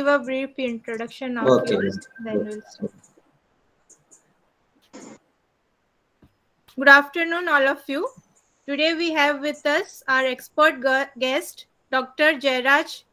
give a brief introduction of Okay. yours, then we'll start. Good afternoon, all of you. Today we have with us our expert guest, Dr. Jairaj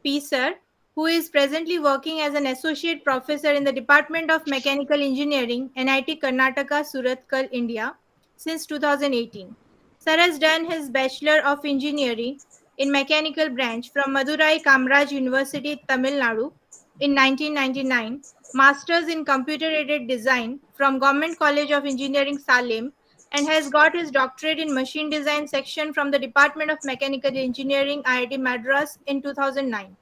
P. Sir, who is presently working as an associate professor in the Department of Mechanical Engineering, NIT Karnataka, Surathkal, India, since 2018. Sir has done his Bachelor of Engineering in Mechanical branch from Madurai Kamraj University, Tamil Nadu in 1999, Masters in Computer Aided Design from Government College of Engineering, Salem, and has got his doctorate in Machine Design section from the Department of Mechanical Engineering, IIT Madras in 2009.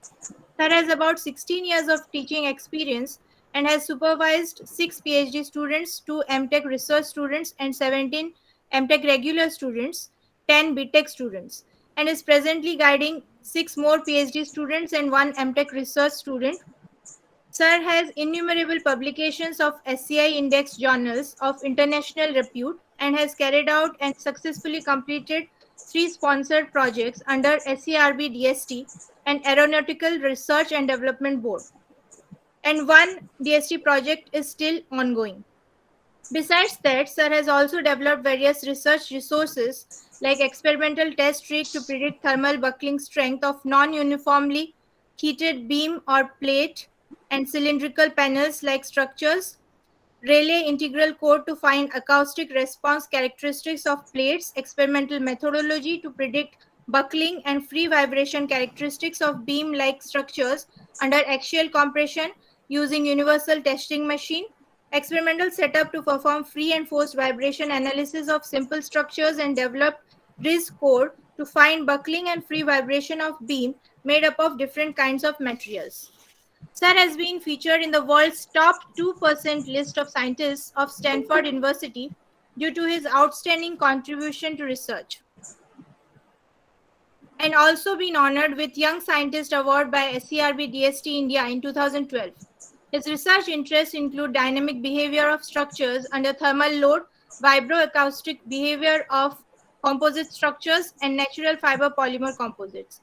Sir has about 16 years of teaching experience and has supervised 6 PhD students, 2 MTech research students, and 17 MTech regular students, 10 BTech students, and is presently guiding 6 more PhD students and 1 MTech research student. Sir has innumerable publications of SCI Index journals of international repute and has carried out and successfully completed 3 sponsored projects under SERB DST and Aeronautical Research and Development Board, and 1 DST project is still ongoing. Besides that, Sir has also developed various research resources like experimental test rig to predict thermal buckling strength of non-uniformly heated beam or plate and cylindrical panels like structures, Rayleigh integral code to find acoustic response characteristics of plates, experimental methodology to predict buckling and free vibration characteristics of beam-like structures under axial compression using universal testing machine, experimental setup to perform free and forced vibration analysis of simple structures and develop RIS code to find buckling and free vibration of beam made up of different kinds of materials. Sir has been featured in the world's top 2% list of scientists of Stanford University due to his outstanding contribution to research, and also been honored with Young Scientist Award by SERB DST India in 2012. His research interests include dynamic behavior of structures under thermal load, vibroacoustic behavior of composite structures, and natural fiber polymer composites.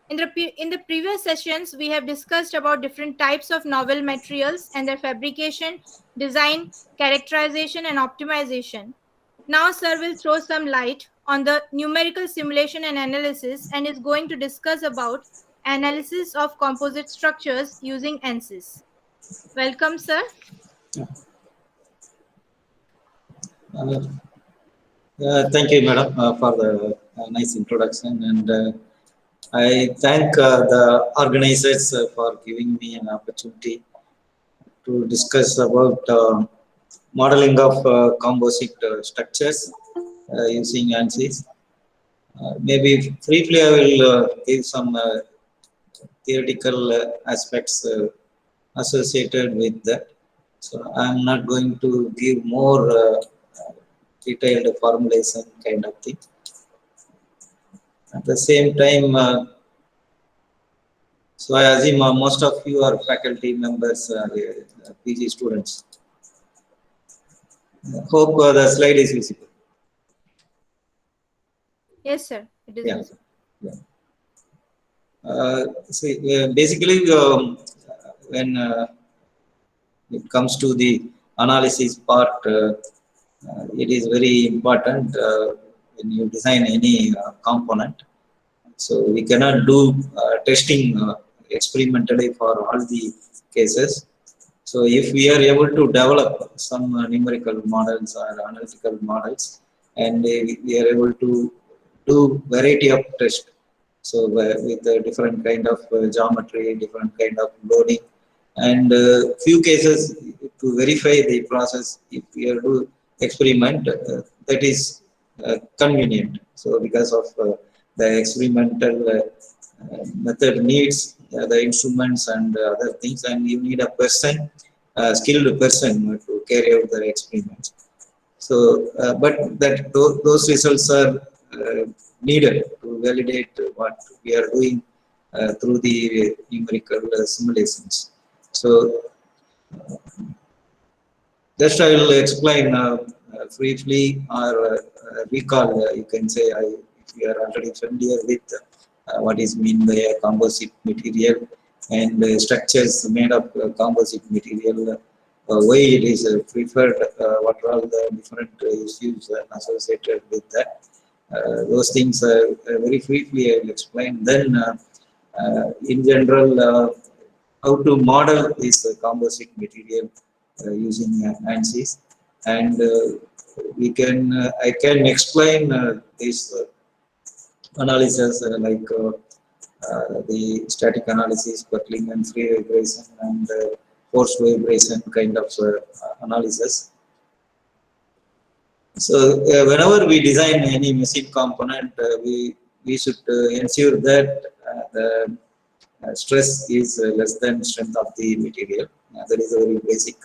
In the previous sessions, we have discussed about different types of novel materials and their fabrication, design, characterization, and optimization. Now, Sir will throw some light on the numerical simulation and analysis and is going to discuss about analysis of composite structures using ANSYS. Welcome, Sir. Thank you, madam, for the nice introduction, and I thank the organizers for giving me an opportunity to discuss about modeling of composite structures using ANSYS. Maybe briefly, I will give some theoretical aspects associated with that. So I'm not going to give more detailed formulation kind of thing. At the same time, so I assume most of you are faculty members, PG students. Hope the slide is visible. Yes, sir. It is visible. Yeah. See, basically, when it comes to the analysis part, it is very important when you design any component. So we cannot do testing experimentally for all the cases. So if we are able to develop some numerical models or analytical models, and we are able to do variety of tests. So with a different kind of geometry, different kind of loading, and few cases to verify the process, if we are to experiment, that is convenient. So because of the experimental method needs the instruments and other things, and you need a person, skilled person to carry out the experiments. So, but that those results are needed to validate what we are doing through the numerical simulations. So, just I will explain briefly or recall, you can say, if you are already familiar with what is mean by a composite material and structures made of composite material, why it is preferred, what are all the different issues associated with that. Those things very briefly I will explain. Then, in general, how to model this composite material using ANSYS, and I can explain this analysis the static analysis, buckling and free vibration, and forced vibration kind of analysis. So whenever we design any machine component, we should ensure that the stress is less than strength of the material. That is a very basic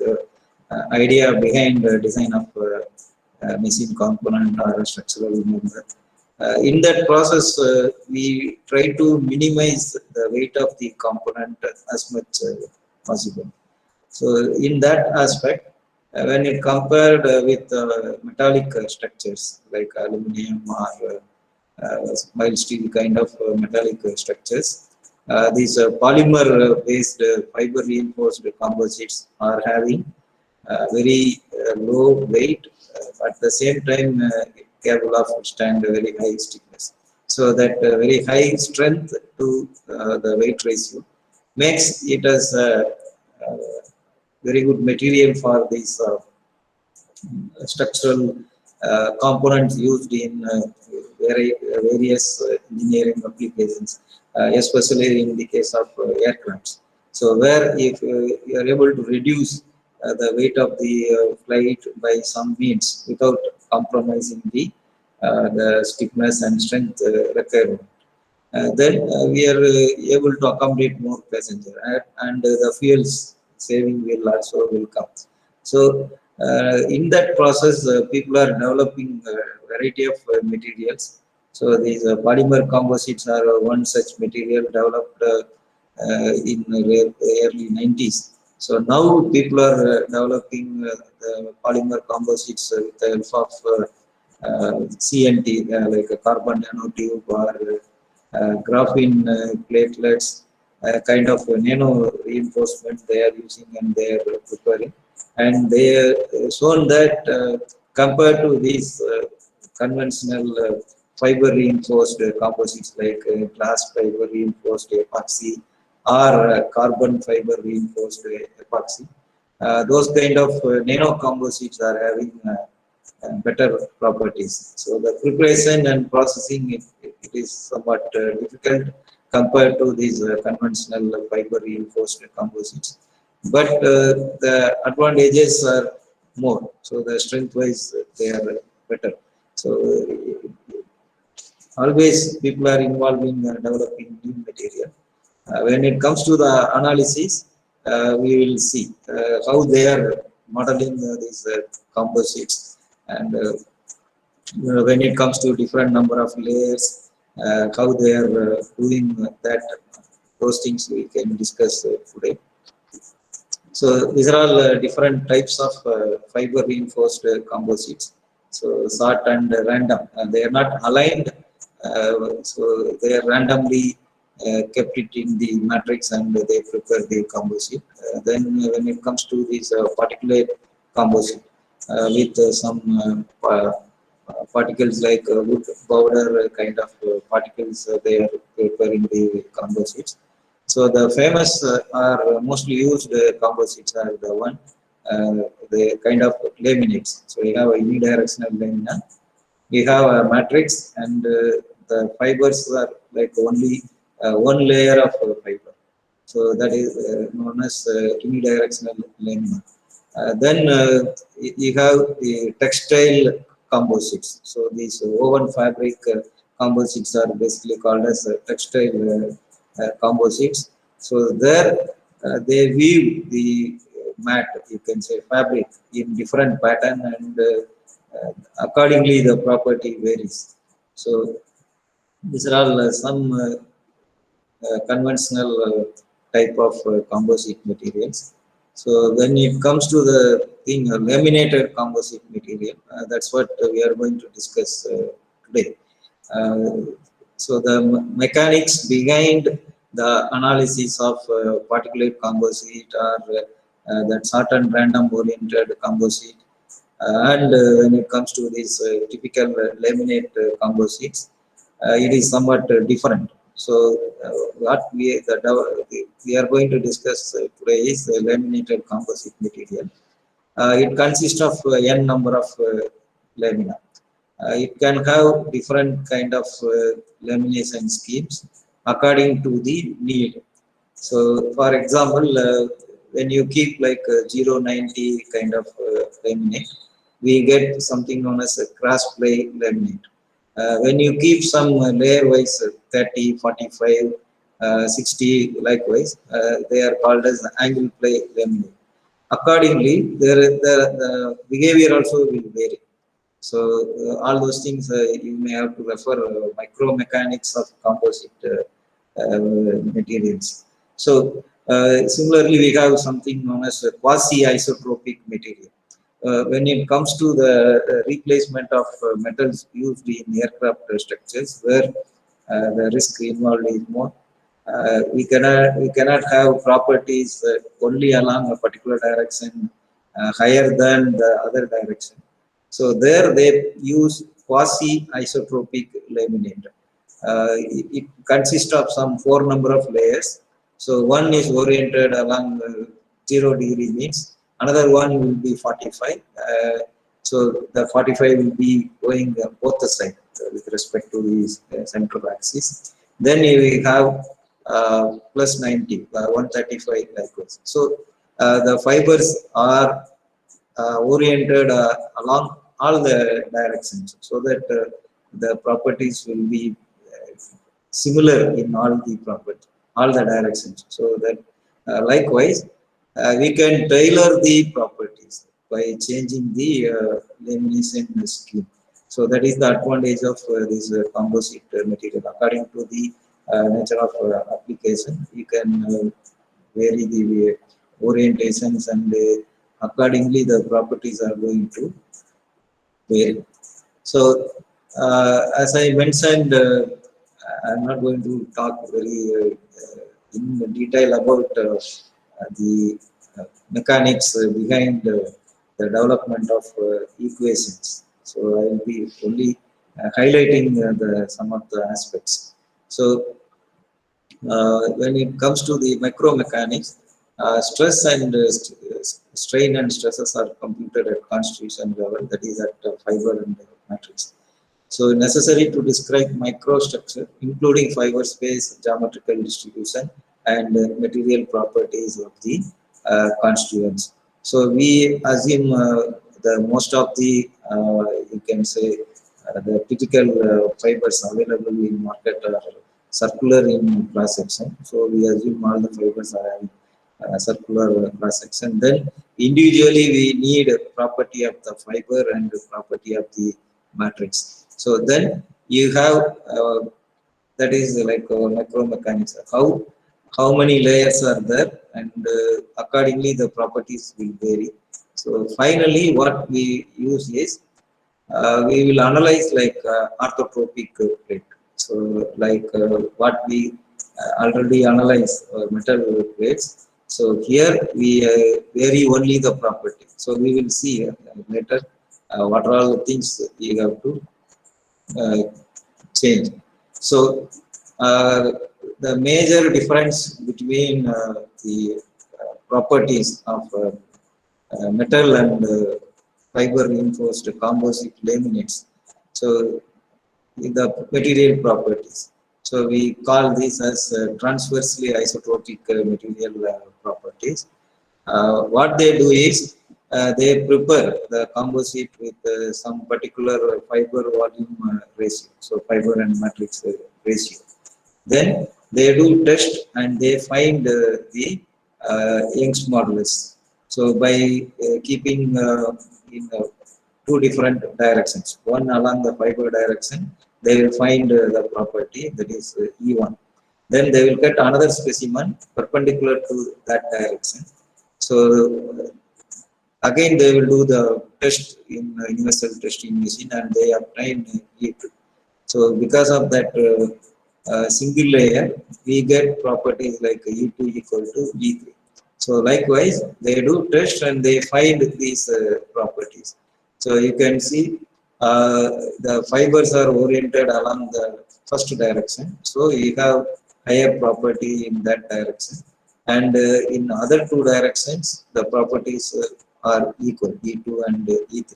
idea behind the design of machine component or a structural member. In that process, we try to minimize the weight of the component as much possible. So in that aspect, when it compared with metallic structures like aluminum or mild steel kind of metallic structures, these polymer-based fiber reinforced composites are having very low weight, at the same time capable of withstand very high stiffness. So that very high strength to the weight ratio makes it as a very good material for these structural components used in various engineering applications, especially in the case of aircrafts. So where if you are able to reduce the weight of the flight by some means without compromising the stiffness and strength requirement, then we are able to accommodate more passenger, and the fuels saving will come. So in that process, people are developing a variety of materials. So these polymer composites are one such material developed in the early 90s. So now people are developing the polymer composites with the help of CNT, like a carbon nanotube or graphene platelets, kind of nano reinforcement they are using and they are preparing. And they shown that compared to these conventional fiber reinforced composites like glass fiber reinforced epoxy or carbon fiber reinforced epoxy, those kind of nano composites are having better properties. So the preparation and processing, it is somewhat difficult compared to these conventional fiber reinforced composites. But the advantages are more. So the strength wise, they are better. So always people are involved in developing new material. When it comes to the analysis, we will see how they are modeling these composites, and when it comes to different number of layers, how they are doing that. Those things we can discuss today. So these are all different types of fiber reinforced composites. So sort and random, they are not aligned. So they are randomly kept it in the matrix and they prepare the composite. Then when it comes to this particulate composite with some particles like wood powder kind of particles, they are preparing the composites. So the famous are mostly used composites are the one, the kind of laminates. So we have a unidirectional lamina, we have a matrix, and the fibers are like only one layer of fiber. So that is known as unidirectional lamina. Then you have the textile composites. So these woven fabric composites are basically called as textile composites. So there they weave the mat, you can say fabric, in different pattern, and accordingly the property varies. So these are all some conventional type of composite materials. So when it comes to the thing, laminated composite material, that's what we are going to discuss today. So the mechanics behind the analysis of particulate composite or that certain random oriented composite. And when it comes to these typical laminate composites, it is somewhat different. So, what we are going to discuss today is laminated composite material. It consists of n number of lamina. It can have different kind of lamination schemes according to the need. So, for example, when you keep like 090 kind of laminate, we get something known as a cross play laminate. When you keep some layer wise 30, 45, 60 likewise, they are called as angle play laminate. Accordingly, the behavior also will vary. So all those things you may have to refer micro mechanics of composite materials. So similarly, we have something known as a quasi-isotropic material. When it comes to the replacement of metals used in aircraft structures, where the risk involved is more, we cannot have properties only along a particular direction higher than the other direction. So there they use quasi-isotropic laminate. It consists of some four number of layers. So one is oriented along 0 degree means, another one will be 45. So the 45 will be going both the side with respect to the central axis. Then you will have plus 90, 135 likewise. So the fibers are oriented along all the directions, so that the properties will be similar in all the directions. So that likewise, we can tailor the properties by changing the lamination scheme. So that is the advantage of this composite material. According to the nature of application, you can vary the orientations, and accordingly the properties are going to vary. So as I mentioned, I'm not going to talk very in detail about the mechanics behind the development of equations. So I will be only highlighting some of the aspects. So when it comes to the micromechanics, stress and strain and stresses are computed at constitution level, that is at fiber and matrix. So necessary to describe microstructure, including fiber space, geometrical distribution, and material properties of the constituents. So we assume the most of the you can say the typical fibers available in market are circular in cross section. So we assume all the fibers are having circular cross section. Then individually we need a property of the fiber and the property of the matrix. So then you have that is like micromechanics. How many layers are there, and accordingly the properties will vary. So finally, what we use is we will analyze like orthotropic plate. So like what we already analyze metal plates. So here we vary only the property. So we will see later what are all the things you have to change. So the major difference between the properties of metal and fiber reinforced composite laminates. So the material properties. So we call these as transversely isotropic material properties. What they do is they prepare the composite with some particular fiber volume ratio, so fiber and matrix ratio. Then they do test and they find the Young's modulus. So by keeping in two different directions, one along the fiber direction, they will find the property, that is E1. Then they will get another specimen perpendicular to that direction. So again they will do the test in universal testing machine, and they obtain E2. So because of that single layer, we get properties like E2 equal to E3. So likewise, they do test and they find these properties. So you can see the fibers are oriented along the first direction. So you have higher property in that direction. And in other two directions, the properties are equal, E2 and E3.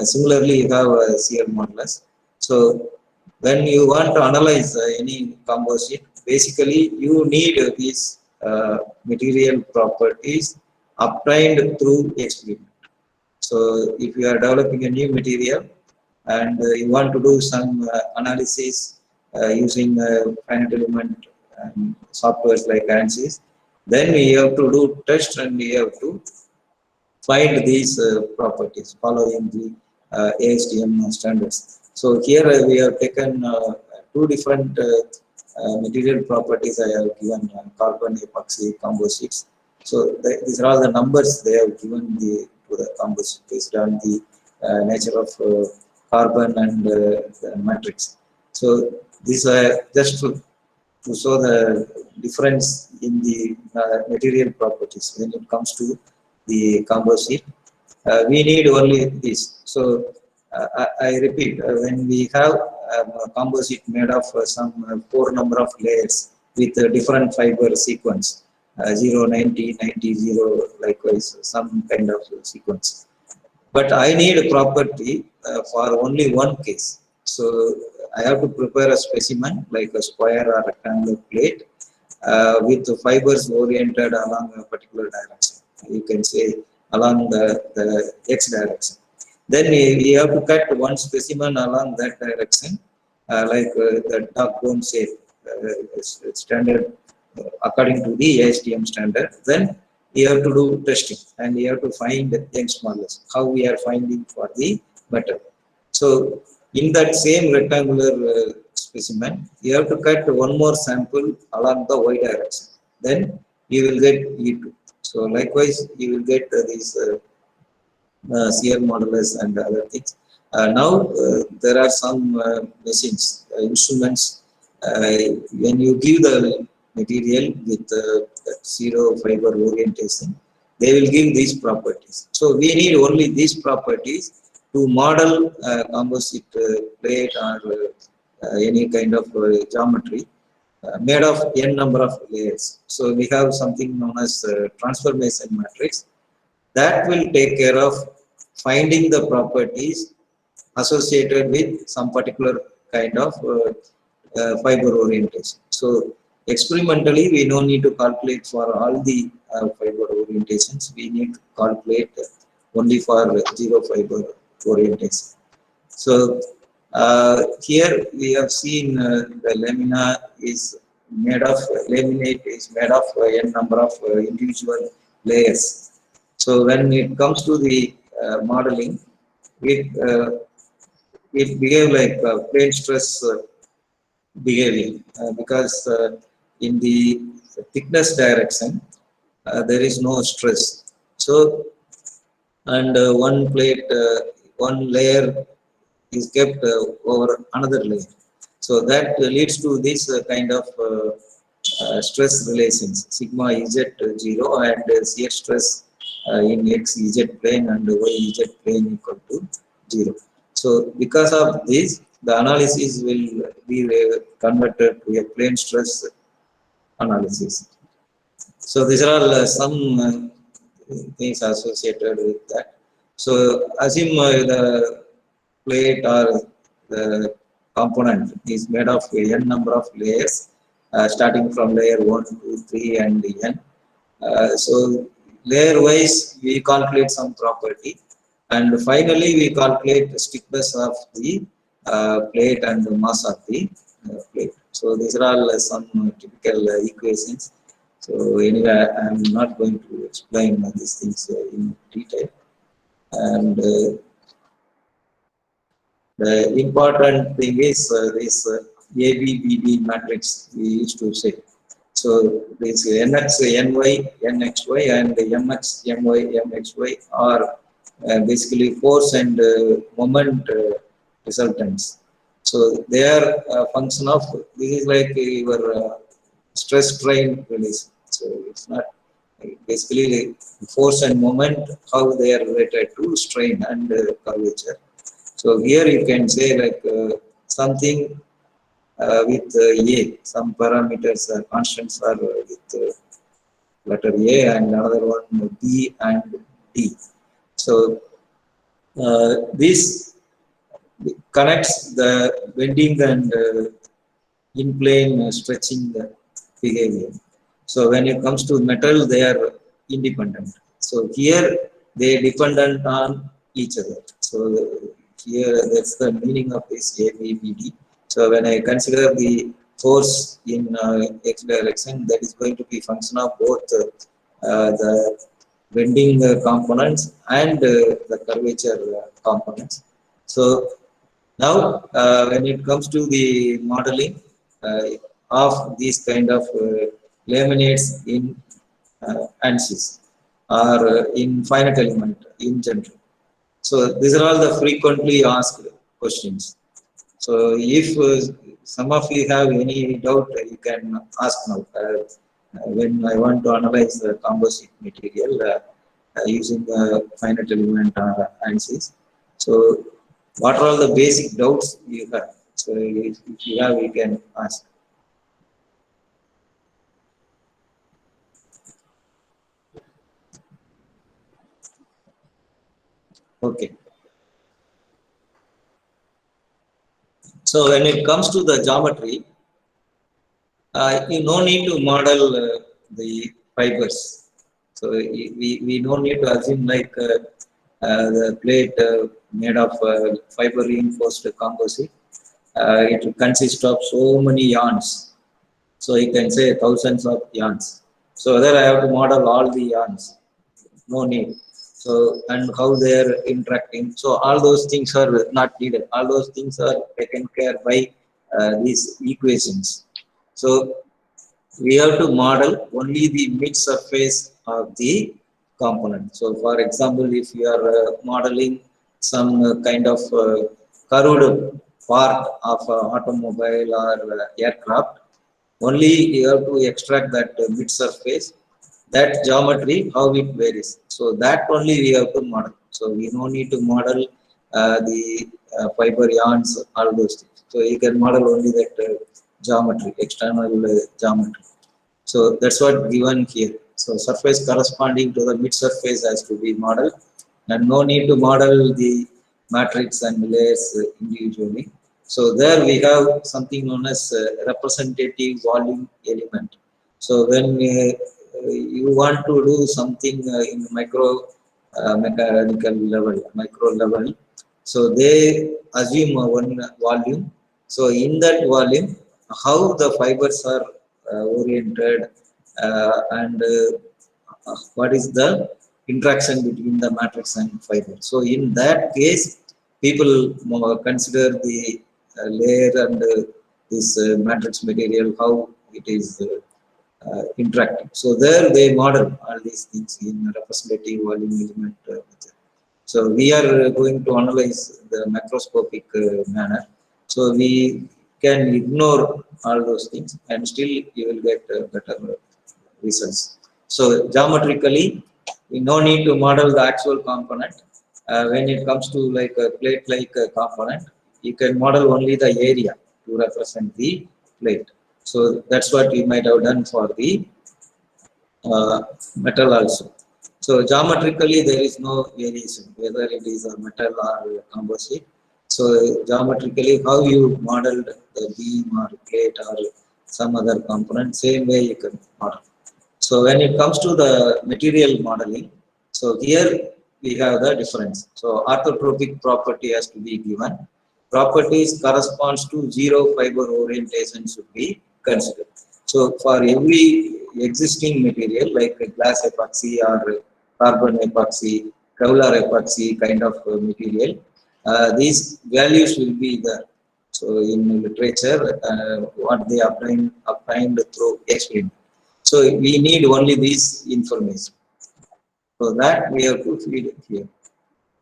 Similarly, you have shear modulus. So when you want to analyze any composite, basically you need these material properties obtained through experiment. So if you are developing a new material and you want to do some analysis using finite element softwares like ANSYS, then you have to do test and you have to find these properties following the ASTM standards. So here we have taken two different material properties I have given, carbon, epoxy, composites. So these are all the numbers they have given to the composite based on the nature of carbon and the matrix. So these are just to show the difference in the material properties when it comes to the composite. We need only this. So I repeat, when we have a composite made of some four number of layers with a different fiber sequence, 0, 90, 90, 0, likewise some kind of sequence. But I need a property for only one case. So I have to prepare a specimen like a square or rectangular plate with the fibers oriented along a particular direction. You can say along the x direction. Then we have to cut one specimen along that direction, like the dark bone shape standard according to the ASTM standard. Then you have to do testing and you have to find Young's modulus, how we are finding for the metal. So in that same rectangular specimen, you have to cut one more sample along the y direction. Then you will get E2. So likewise, you will get these shear modulus and other things. Now there are some machines, instruments. When you give the material with zero fiber orientation, they will give these properties. So we need only these properties to model composite plate or any kind of geometry made of n number of layers. So we have something known as transformation matrix that will take care of finding the properties associated with some particular kind of fiber orientation. So experimentally, we don't need to calculate for all the fiber orientations. We need to calculate only for zero fiber orientation. So here we have seen the lamina is made of, laminate is made of n number of individual layers. So when it comes to the modeling, it behave like plane stress behaving because in the thickness direction there is no stress. So and one plate, one layer is kept over another layer. So that leads to this kind of stress relations, sigma z0 and shear stress in xz plane and yz plane equal to 0. So because of this, the analysis will be converted to a plane stress analysis. So these are all some things associated with that. So assume the plate or the component is made of n number of layers, starting from layer 1, 2, 3 and n. So layer wise we calculate some property and finally we calculate the stiffness of the plate and the mass of the plate. So these are all some typical equations. So anyway, I am not going to explain these things in detail. And the important thing is this ABBB matrix we used to say. So this NX, NY, NXY and MX, MY, MXY are basically force and moment resultants. So they are a function of, this is like your stress strain release. So it's not basically force and moment, how they are related to strain and curvature. So here you can say like something with A, some parameters, constants are with letter A, and another one B and D. So this connects the bending and in plane stretching behavior. So when it comes to metal, they are independent. So here they dependent on each other. So here that's the meaning of this ABBD. So when I consider the force in x direction, that is going to be function of both the bending components and the curvature components. So now, when it comes to the modeling of these kind of laminates in ANSYS or in finite element in general. So these are all the frequently asked questions. So if some of you have any doubt, you can ask now. When I want to analyze the composite material using finite element or ANSYS. So what are all the basic doubts you have? So if you have, you can ask. Okay. So when it comes to the geometry, you no need to model the fibers. So we no need to assume like the plate made of fiber reinforced composite. It consists of so many yarns. So you can say thousands of yarns. So whether I have to model all the yarns, no need. So and how they are interacting. So all those things are not needed. All those things are taken care by these equations. So we have to model only the mid surface of the component. So for example, if you are modeling some kind of curved part of automobile or aircraft, only you have to extract that mid surface, that geometry, how it varies. So that only we have to model. So we no need to model the fiber yarns, all those things. So you can model only that geometry, external geometry. So that's what given here. So surface corresponding to the mid surface has to be modeled, and no need to model the matrix and layers individually. So there we have something known as representative volume element. So when you want to do something in micro mechanical level, micro level, so they assume one volume. So in that volume, how the fibers are oriented and what is the interaction between the matrix and fiber. So in that case, people consider the layer and this matrix material, how it is interacting. So there they model all these things in representative volume element method. So we are going to analyze the macroscopic manner. So we can ignore all those things and still you will get better results. So geometrically, we no need to model the actual component. When it comes to like a plate-like component, you can model only the area to represent the plate. So that's what we might have done for the metal also. So geometrically, there is no variation, whether it is a metal or a composite. So geometrically, how you modeled the beam or plate or some other component, same way you can model. So when it comes to the material modeling, so here we have the difference. So orthotropic property has to be given. Properties corresponds to zero fiber orientation should be considered. So for every existing material like glass epoxy or carbon epoxy, Kevlar epoxy kind of material, these values will be there. So in literature, what they obtained through experiment. So we need only this information. So that we have to feed it here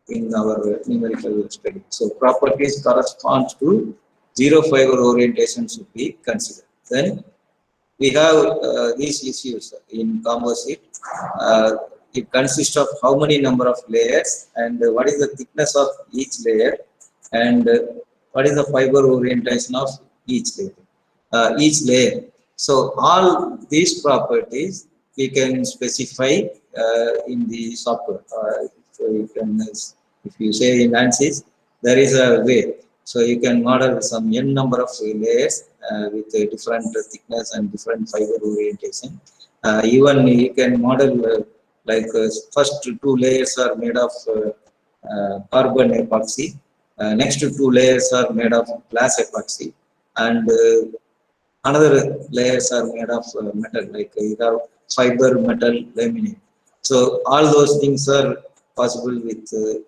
in our numerical study. So properties corresponds to zero fiber orientation should be considered. Then we have these issues in composite. Uh, it consists of how many number of layers and what is the thickness of each layer and what is the fiber orientation of each layer. So all these properties we can specify in the software. So you can, if you say in ANSYS, there is a way. So you can model some n number of layers with a different thickness and different fiber orientation. Even you can model first two layers are made of carbon epoxy. Next two layers are made of glass epoxy, and another layers are made of metal, like you have fiber metal laminate. So all those things are possible with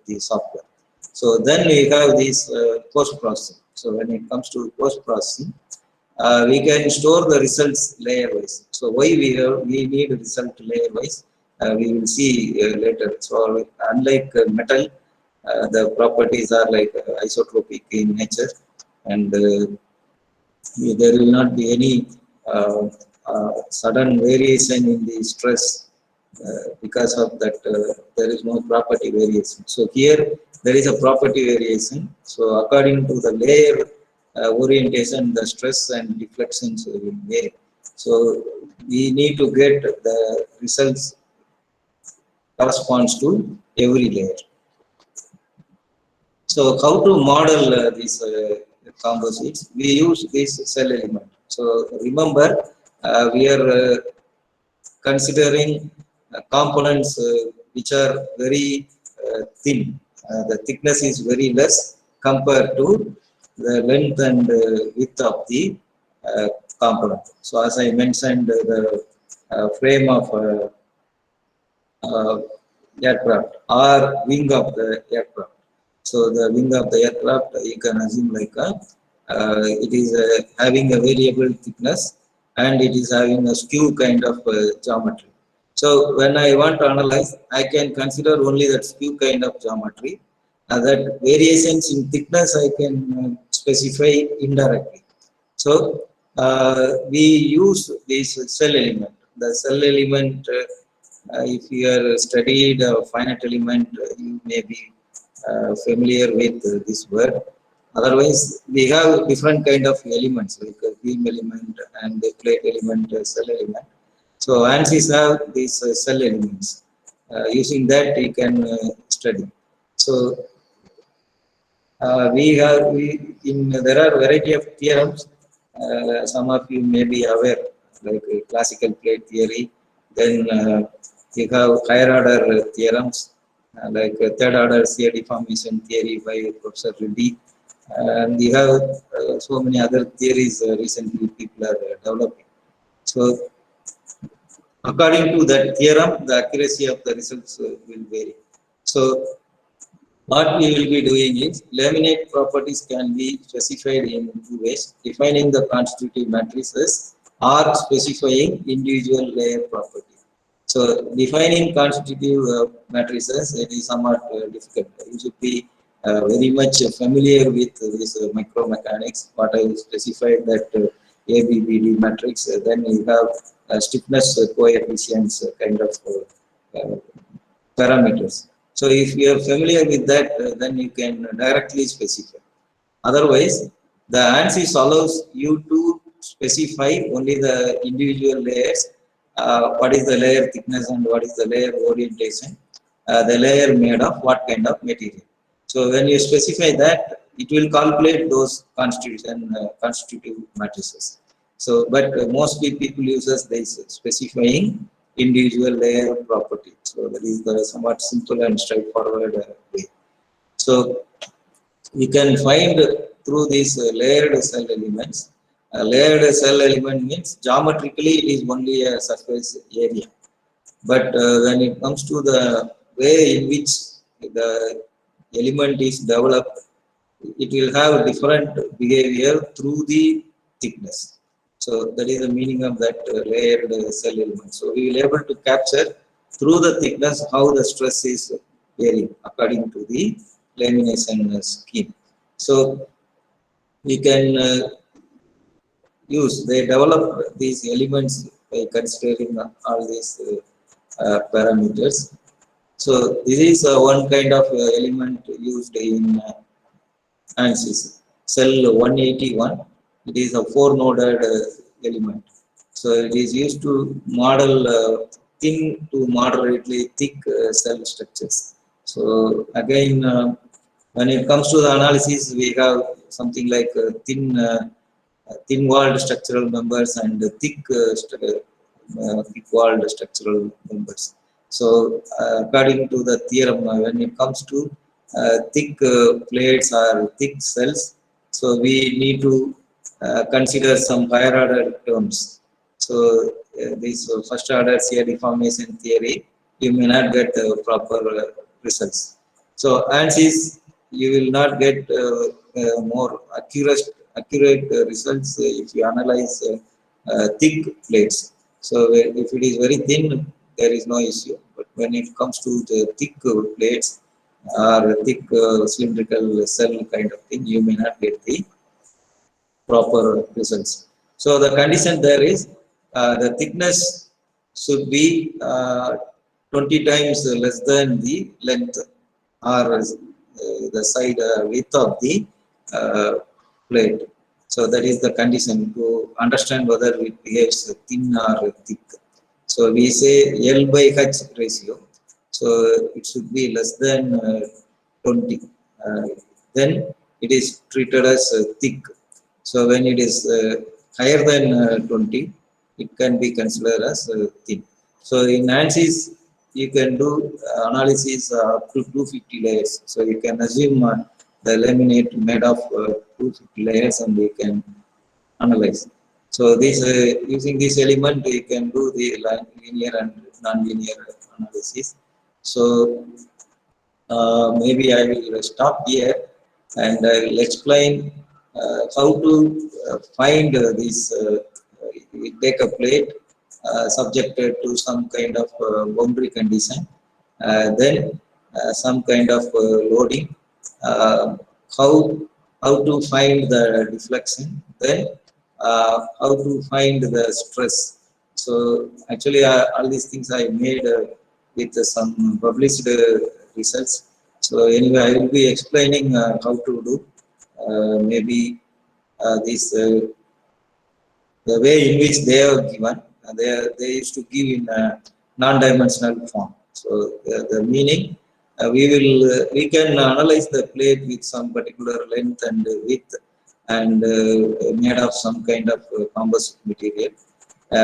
the software. So then we have this post processing. So when it comes to post processing, we can store the results layer wise. So why we need result layer wise, we will see later. So unlike metal, the properties are like isotropic in nature, and there will not be any sudden variation in the stress because of that. There is no property variation. So here there is a property variation. So according to the layer orientation, the stress and deflections will vary. So we need to get the results corresponds to every layer. So how to model these composites? We use this cell element. So remember, we are considering components which are very thin. The thickness is very less compared to the length and width of the component. So as I mentioned, the frame of uh, aircraft or wing of the aircraft. So the wing of the aircraft you can assume like it is having a variable thickness and it is having a skew kind of geometry. So when I want to analyze, I can consider only that skew kind of geometry. That variations in thickness I can specify indirectly. So we use this cell element. The cell element, if you are studied finite element, you may be familiar with this word. Otherwise, we have different kind of elements like a beam element and a plate element, cell element. So ANSYS have these cell elements. Using that, you can study. So there are variety of theorems. Some of you may be aware, like classical plate theory. Then you have higher order theorems, like third order shear deformation theory by Professor Reddy. And you have so many other theories recently people are developing. So according to that theorem, the accuracy of the results will vary. So what we will be doing is laminate properties can be specified in two ways: defining the constitutive matrices or specifying individual layer properties. So defining constitutive matrices, it is somewhat difficult. You should be very much familiar with this micromechanics. What I specified that ABBD matrix, then you have stiffness coefficients kind of parameters. So if you are familiar with that, then you can directly specify. Otherwise, the ANSYS allows you to specify only the individual layers, what is the layer thickness and what is the layer orientation, the layer made of what kind of material. So when you specify that, it will calculate those constitutive matrices. So, but mostly people uses this specifying individual layer property. So that is the somewhat simple and straightforward way. So you can find through these layered cell elements. Layered cell element means geometrically it is only a surface area. But when it comes to the way in which the element is developed, it will have different behavior through the thickness. So that is the meaning of that layered cell element. So we will able to capture through the thickness how the stress is varying according to the lamination scheme. So we can they develop these elements by considering all these parameters. So this is one kind of element used in ANSYS. Cell 181, it is a four-noded element. So it is used to model thin to moderately thick cell structures. So again, when it comes to the analysis, we have something like thin-walled structural members and thick-walled structural members. So, according to the theorem, when it comes to thick plates or thick cells, so we need to consider some higher order terms. So, this first order shear deformation theory, you may not get proper results. So, ANSYS, you will not get more accurate results if you analyze thick plates. So if it is very thin, there is no issue. But when it comes to the thick plates or thick cylindrical cell kind of thing, you may not get the proper results. So the condition there is the thickness should be 20 times less than the length or the side width of the uh, plate. So that is the condition to understand whether it behaves thin or thick. So we say L by H ratio. So it should be less than 20. Then it is treated as thick. So when it is higher than 20, it can be considered as thin. So in ANSYS, you can do analysis up to 250 layers. So you can assume the laminate made of 250 layers and you can analyze. So this using this element, you can do the linear and non-linear analysis. So maybe I will stop here and I will explain how to find this. We take a plate subjected to some kind of boundary condition, then some kind of loading, uh, how how to find the deflection, then how to find the stress. So actually, all these things I made with some published results. So anyway, I will be explaining how to do. Maybe this the way in which they are given, they used to give in non-dimensional form. So the meaning, we can analyze the plate with some particular length and width and made of some kind of composite material.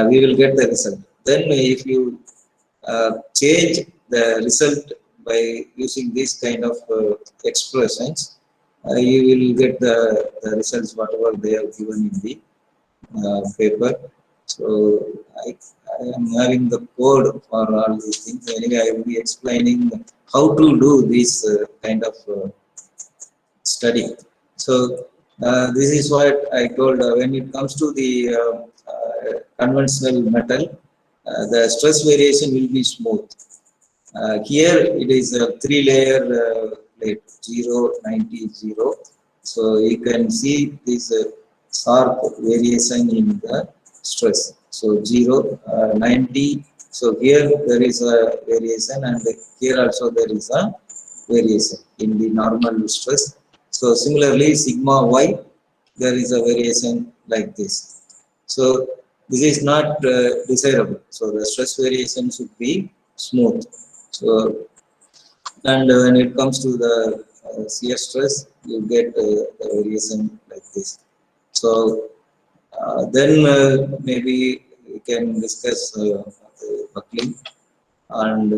We will get the result. Then if you change the result by using this kind of expressions, you will get the results whatever they have given in the paper. So I am having the code for all these things. Anyway, I will be explaining how to do this kind of study. So this is what I told. When it comes to the conventional metal, the stress variation will be smooth. Here it is a three-layer plate, 0, 90, 0. So you can see this sharp variation in the stress. So 0, 90. So here there is a variation and here also there is a variation in the normal stress. So similarly, sigma y, there is a variation like this. So this is not desirable. So the stress variation should be smooth. So and when it comes to the shear stress, you get the variation like this. So then maybe we can discuss buckling and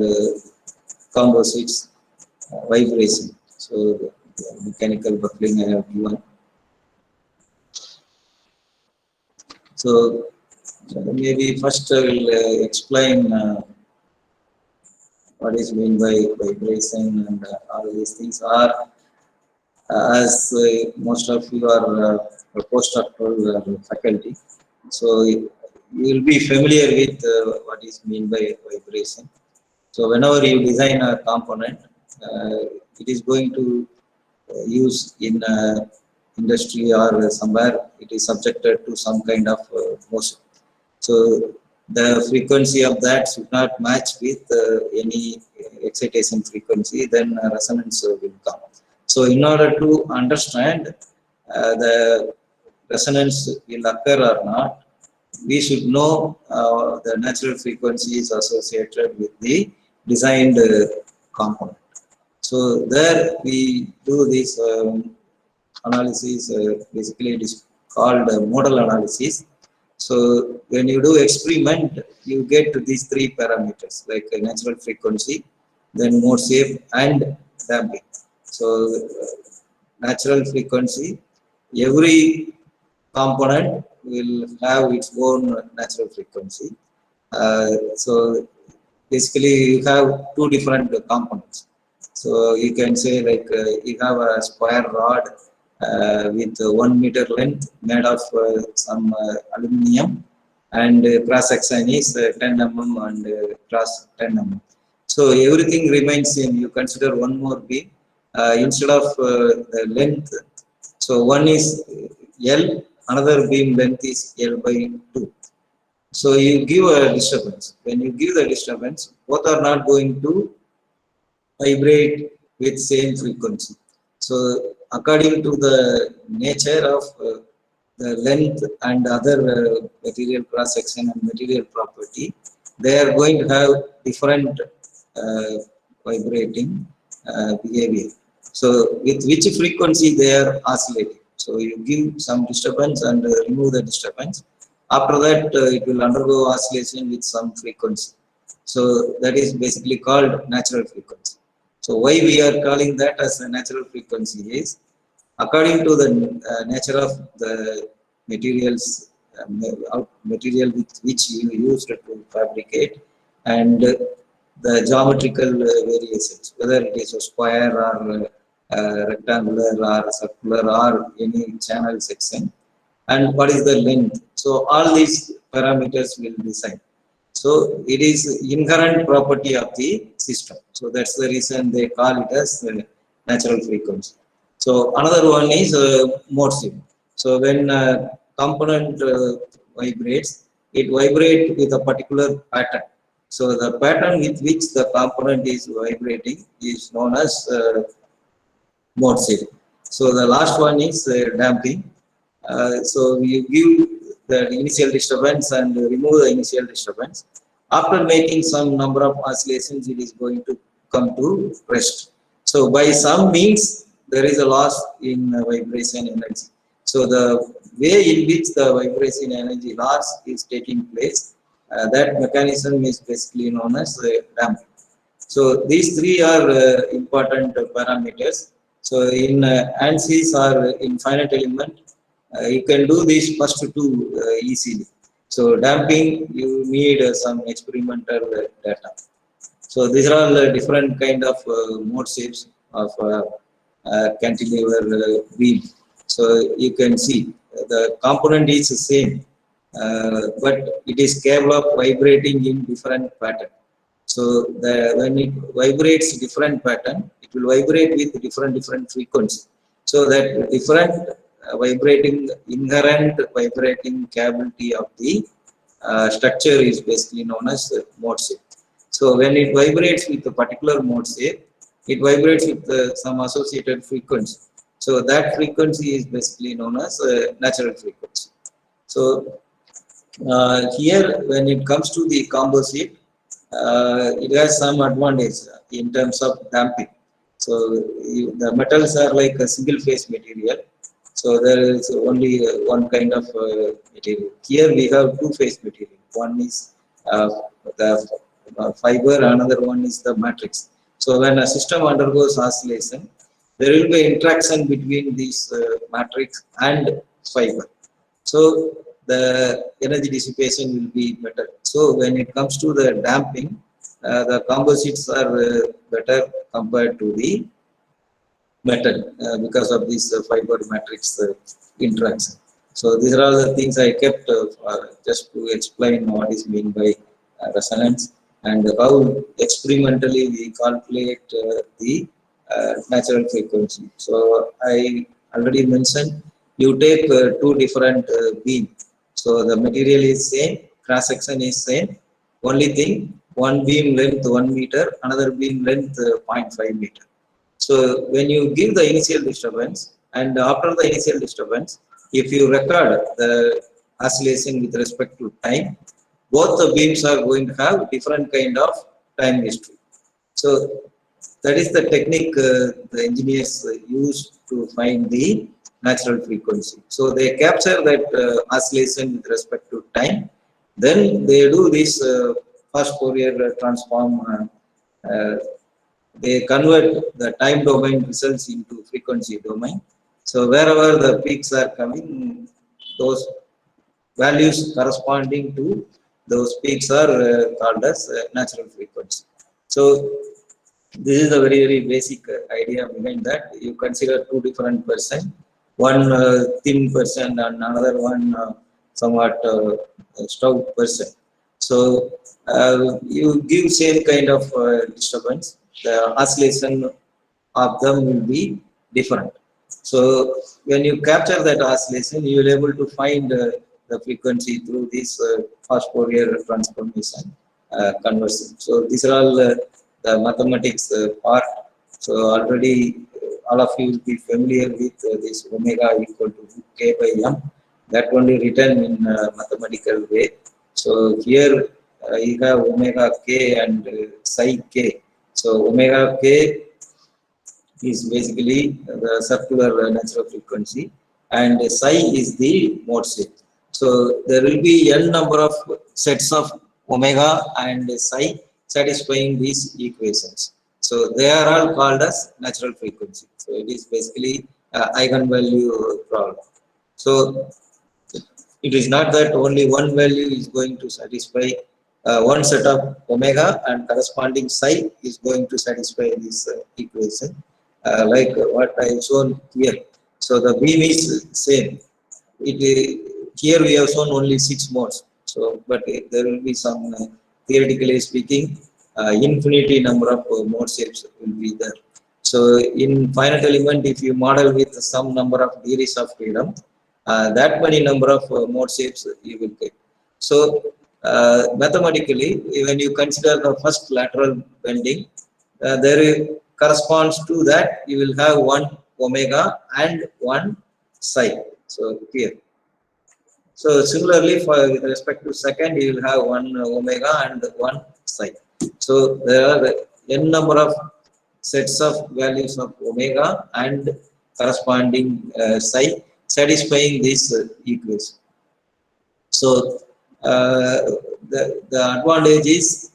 composites vibration. So the mechanical buckling I have given. So maybe first I will explain what is meant by vibration and all these things are as most of you are postdoctoral faculty, so you will be familiar with what is meant by vibration. So whenever you design a component, it is going to use in industry or somewhere, it is subjected to some kind of motion. So the frequency of that should not match with any excitation frequency, then resonance will come. So in order to understand the resonance will occur or not, we should know the natural frequencies associated with the designed component. So there we do this analysis, basically it is called model analysis. So when you do experiment, you get to these three parameters like natural frequency, then mode shape and damping. So natural frequency, every component will have its own natural frequency. So basically you have two different components. So you can say like you have a square rod with 1 meter length made of some aluminium, and cross section is 10 mm and cross 10 mm. So everything remains same. You consider one more beam instead of the length. So one is L, another beam length is L by 2. So you give a disturbance. When you give the disturbance, both are not going to vibrate with same frequency. So according to the nature of the length and other material cross section and material property, they are going to have different uh, vibrating behavior. So with which frequency they are oscillating. So you give some disturbance and remove the disturbance. After that, it will undergo oscillation with some frequency. So that is basically called natural frequency. So why we are calling that as a natural frequency is according to the nature of the materials, material with which you used to fabricate, and the geometrical variations, whether it is a square or rectangular or circular or any channel section, and what is the length. So all these parameters will decide. So it is inherent property of the system. So that's the reason they call it as natural frequency. So another one is mode shift. So when component vibrates, it vibrates with a particular pattern. So the pattern with which the component is vibrating is known as mode shift. So the last one is damping. So we give the initial disturbance and remove the initial disturbance. After making some number of oscillations, it is going to come to rest. So by some means, there is a loss in vibration energy. So the way in which the vibration energy loss is taking place, that mechanism is basically known as damping. So these three are important parameters. So in ANSYS or in finite element, you can do these first two easily. So damping, you need some experimental data. So these are all different kind of mode shapes of cantilever beam. So you can see the component is the same, but it is capable of vibrating in different pattern. So when it vibrates different pattern, it will vibrate with different frequency. So that different vibrating, inherent vibrating capability of the structure is basically known as mode shape. So when it vibrates with a particular mode shape, it vibrates with some associated frequency. So that frequency is basically known as natural frequency. So here, when it comes to the composite, it has some advantage in terms of damping. So the metals are like a single phase material. So there is only one kind of material. Here we have two phase material. One is the fiber, another one is the matrix. So when a system undergoes oscillation, there will be interaction between these matrix and fiber. So the energy dissipation will be better. So when it comes to the damping, the composites are better compared to the metal because of this fiber matrix interaction. So these are all the things I kept just to explain what is meant by resonance and how experimentally we calculate the natural frequency. So I already mentioned, you take two different beam. So the material is same, cross section is same. Only thing, one beam length 1 meter, another beam length 0.5 meter. So when you give the initial disturbance and after the initial disturbance, if you record the oscillation with respect to time, both the beams are going to have different kind of time history. So that is the technique the engineers use to find the natural frequency. So they capture that oscillation with respect to time. Then they do this first Fourier transform. Uh, they convert the time domain results into frequency domain. So wherever the peaks are coming, those values corresponding to those peaks are called as natural frequency. So this is a very basic idea behind that. You consider two different person, one thin person and another one somewhat stout person. So you give same kind of disturbance, the oscillation of them will be different. So when you capture that oscillation, you will able to find the frequency through this fast Fourier transformation conversion. So these are all the mathematics part. So already all of you will be familiar with this omega equal to k by m. That only written in mathematical way. So here you have omega k and psi k. So omega k is basically the circular natural frequency and psi is the mode shape. So there will be n number of sets of omega and psi satisfying these equations. So they are all called as natural frequency. So it is basically eigenvalue problem. So it is not that only one value is going to satisfy one set of omega and corresponding psi is going to satisfy this equation, like what I have shown here. So the beam is same. Here we have shown only 6 modes. So, but there will be some, theoretically speaking, infinity number of mode shapes will be there. So in finite element, if you model with some number of degrees of freedom, that many number of mode shapes you will get. So mathematically, when you consider the first lateral bending, there corresponds to that you will have one omega and one psi. So here. So similarly, for with respect to second, you will have one omega and one psi. So there are n number of sets of values of omega and corresponding psi satisfying this equation. So the advantage is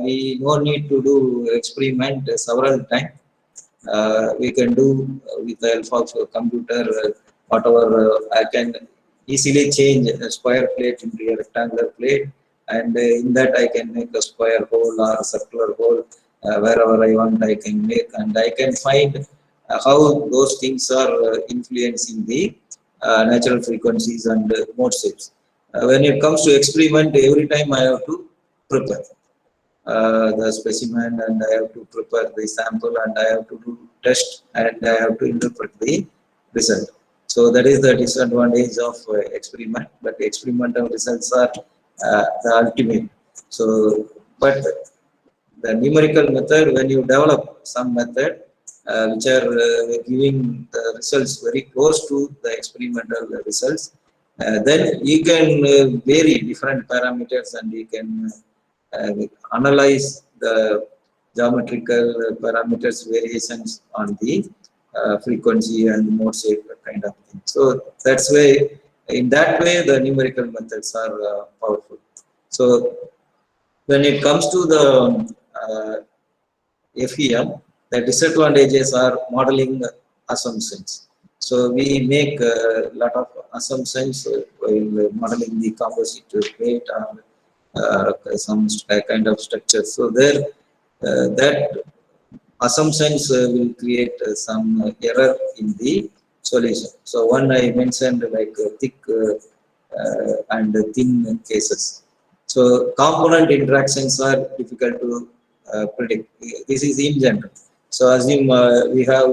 we no need to do experiment several times. We can do with the help of a computer whatever. I can easily change a square plate into a rectangular plate, and in that I can make a square hole or a circular hole wherever I want. I can make, and I can find how those things are influencing the natural frequencies and mode shapes. When it comes to experiment, every time I have to prepare the specimen and I have to prepare the sample and I have to do test and I have to interpret the result. So that is the disadvantage of experiment, but experimental results are the ultimate. So, but the numerical method, when you develop some method which are giving the results very close to the experimental results, then you can vary different parameters and you can analyze the geometrical parameters variations on the frequency and mode shape kind of thing. So that's why, in that way, the numerical methods are powerful. So when it comes to the FEM, the disadvantages are modeling assumptions. So we make a lot of assumptions while modeling the composite plate or some kind of structure. So there, that assumptions will create some error in the solution. So one I mentioned, like thick and thin cases. So component interactions are difficult to predict. This is in general. So assume we have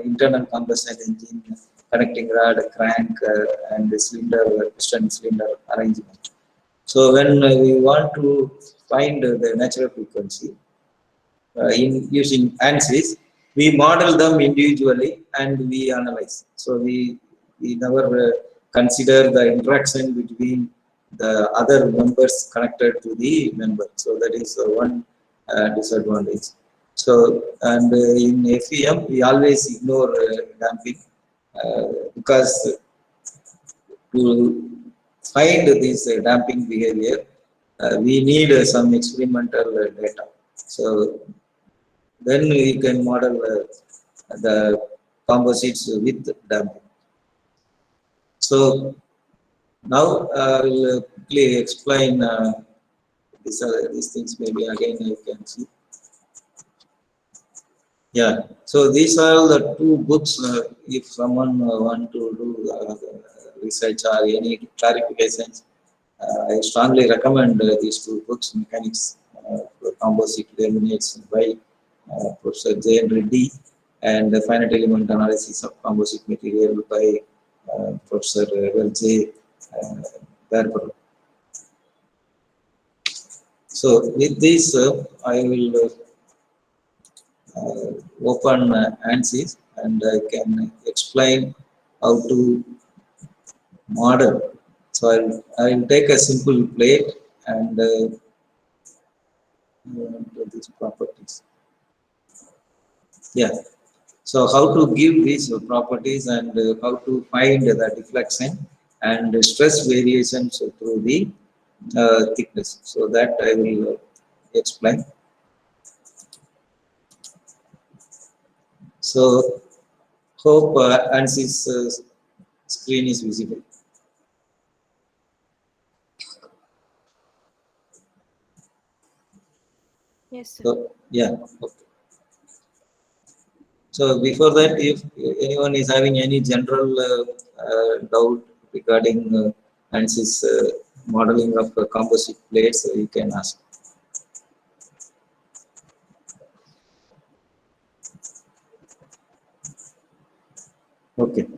internal combustion engine connecting rod, crank, and the cylinder, piston cylinder arrangement. So when we want to find the natural frequency in using ANSYS, we model them individually and we analyze. So we never consider the interaction between the other members connected to the member. So that is one disadvantage. So and in FEM we always ignore damping because to find this damping behavior, we need some experimental data. So then we can model the composites with damping. So now I will quickly explain these things. Maybe again you can see. Yeah. So these are the two books. If someone want to do research or any clarifications, I strongly recommend these two books, Mechanics for Composite Laminates by Professor J.N. Reddy and the Finite Element Analysis of Composite Material by Professor L.J. Barber. So with this, I will open ANSYS and I can explain how to model. So I'll take a simple plate and do these properties. Yeah. So how to give these properties and how to find the deflection and stress variations through the thickness. So that I will explain. So hope ANSYS screen is visible. Yes, sir. So yeah. Okay. So before that, if anyone is having any general doubt regarding ANSYS modeling of composite plates, you can ask. Okay.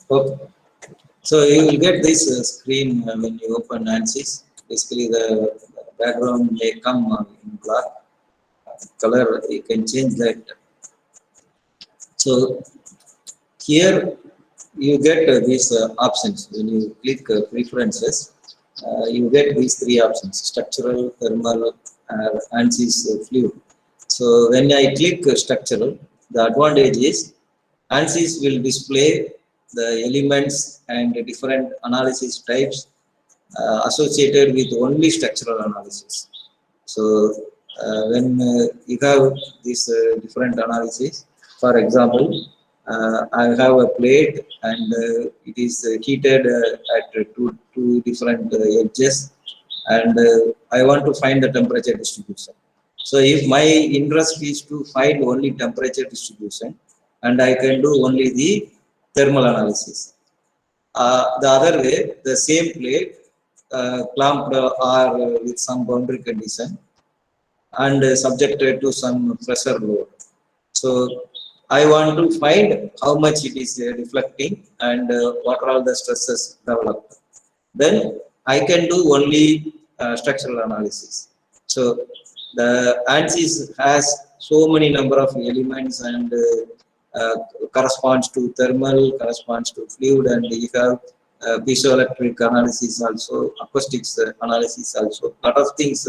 Okay. So you will get this screen when you open ANSYS. Basically, the background may come in black color. You can change that. So here you get these options. When you click preferences, you get these three options: structural, thermal, ANSYS fluid. So when I click structural, the advantage is ANSYS will display the elements and the different analysis types associated with only structural analysis. So when you have this different analysis, for example, I have a plate and it is heated at two different edges, and I want to find the temperature distribution. So if my interest is to find only temperature distribution, and I can do only the thermal analysis. The other way, the same plate clamped or with some boundary condition and subjected to some pressure load. So I want to find how much it is reflecting and what are all the stresses developed. Then I can do only structural analysis. So the ANSYS has so many number of elements and corresponds to thermal, corresponds to fluid, and you have piezoelectric analysis also, acoustics analysis also. Lot of things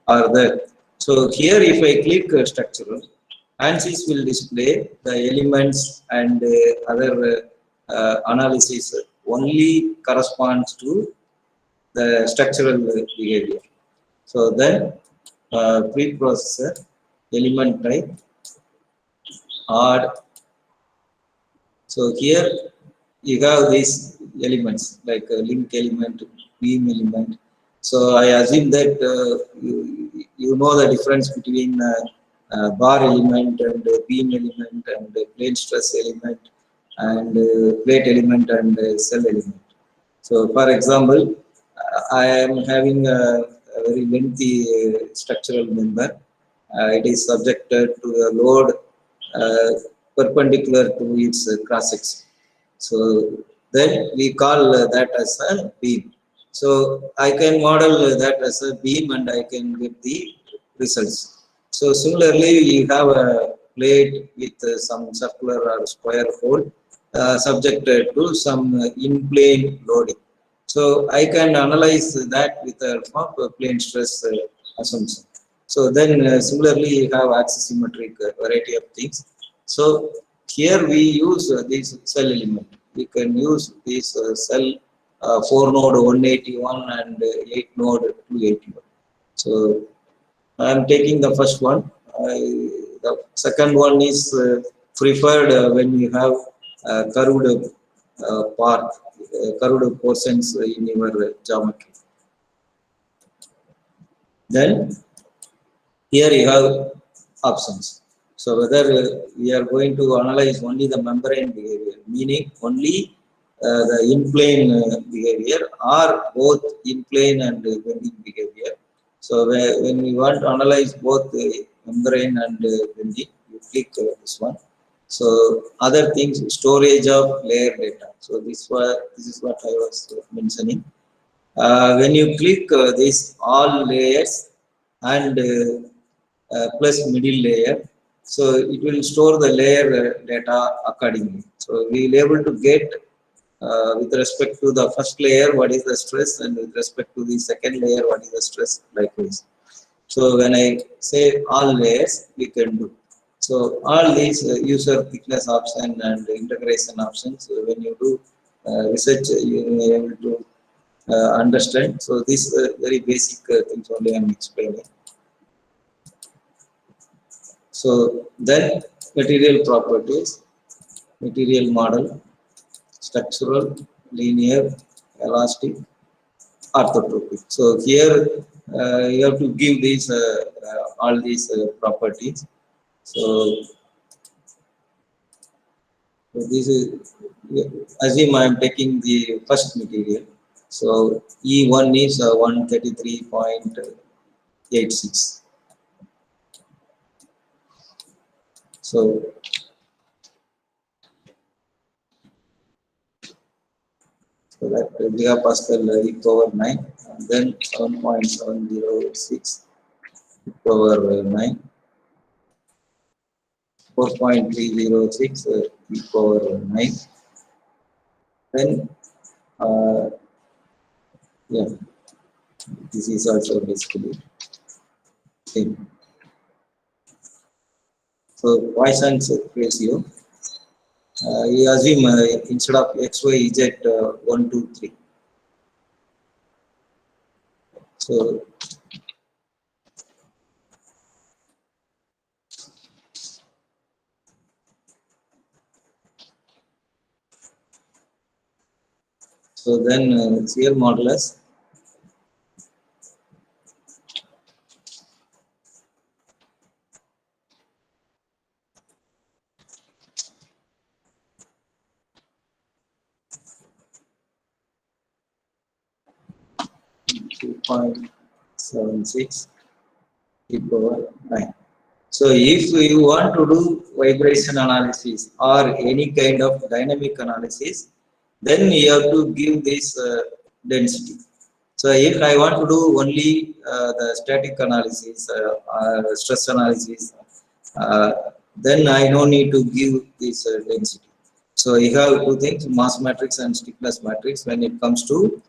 are there. So here, if I click structural, ANSYS will display the elements and other analysis only corresponds to the structural behavior. So then preprocessor, element type, odd. So here you have these elements like a link element, beam element. So I assume that you know the difference between bar element and beam element and plane stress element and plate element and cell element. So for example, I am having a very lengthy structural member. It is subjected to a load uh, perpendicular to its cross section. So then we call that as a beam. So I can model that as a beam and I can get the results. So similarly, you have a plate with some circular or square hole subjected to some in-plane loading. So I can analyze that with a help of plane stress assumption. So then similarly, you have axisymmetric variety of things. So here we use this cell element. We can use this cell 4 node 181 and 8 node 281. So I am taking the first one. The second one is preferred when you have curved part, curved portions in your geometry. Then here you have options. So whether we are going to analyze only the membrane behavior, meaning only the in-plane behavior, or both in-plane and bending behavior. So when we want to analyze both membrane and bending, you click this one. So other things, storage of layer data. So this is what I was mentioning. When you click this all layers and plus middle layer, so it will store the layer data accordingly. So we will able to get with respect to the first layer what is the stress, and with respect to the second layer what is the stress, likewise. So when I say all layers, we can do. So all these user thickness option and integration options, when you do research, you will be able to understand. So these very basic things only I am explaining. So then material properties, material model, structural, linear, elastic, orthotropic. So here you have to give these all these properties. So this is, assume I am taking the first material. So E1 is 133.86. So that gigapascal e power 9, and then 7.706 e power 9, 4.306 e power 9. Then yeah, this is also basically same. So Poisson's ratio, you assume instead of x, y, z 1, 2, 3. So then CL modulus 2.76 e power 9. So if you want to do vibration analysis or any kind of dynamic analysis, then you have to give this density. So if I want to do only the static analysis or stress analysis, then I no need to give this density. So you have two things, mass matrix and stiffness matrix when it comes to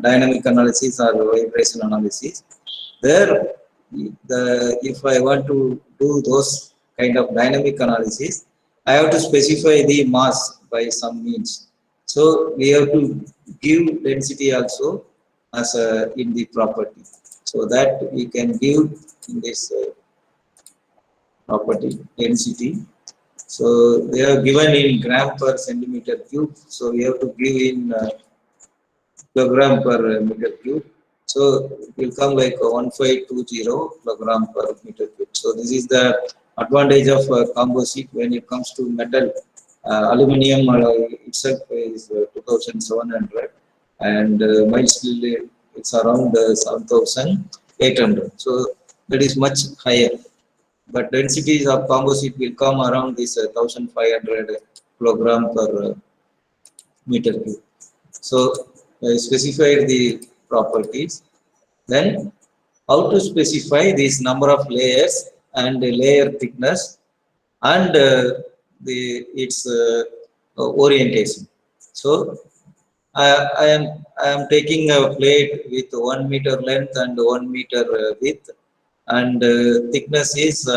dynamic analysis or vibration analysis. There, if I want to do those kind of dynamic analysis, I have to specify the mass by some means. So we have to give density also as in the property. So that we can give in this property density. So they are given in gram per centimeter cube. So we have to give in kilogram per meter cube. So it will come like 1520 kilogram per meter cube. So this is the advantage of composite when it comes to metal. Aluminium itself is 2700, and mild steel it's around 7000. 800. So that is much higher. But densities of composite will come around this 1500 kilogram per meter cube. So I specified the properties. Then how to specify this number of layers and the layer thickness and the its orientation. So I am taking a plate with 1 meter length and 1 meter width, and thickness is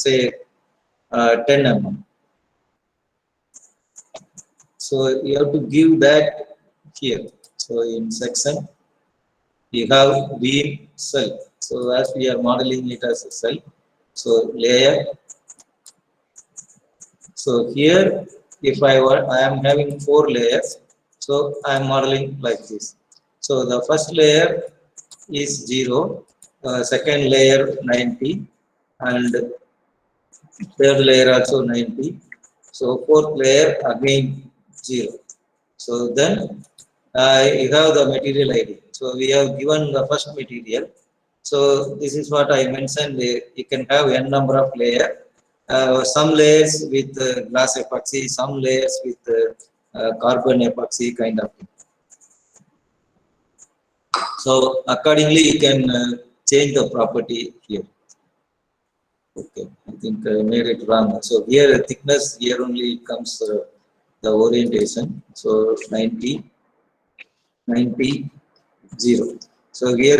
say 10 mm. So you have to give that here. So in section you have beam cell. So as we are modeling it as a cell, so layer. So here, if I am having 4 layers, so I am modeling like this. So the first layer is 0, second layer 90, and third layer also 90. So fourth layer again 0. So then you have the material ID. So we have given the first material. So this is what I mentioned. You can have n number of layer. Some layers with glass epoxy, some layers with carbon epoxy kind of thing. So accordingly, you can change the property here. Okay, I think I made it wrong. So here thickness, here only comes the orientation. So 90, 90, 0. So here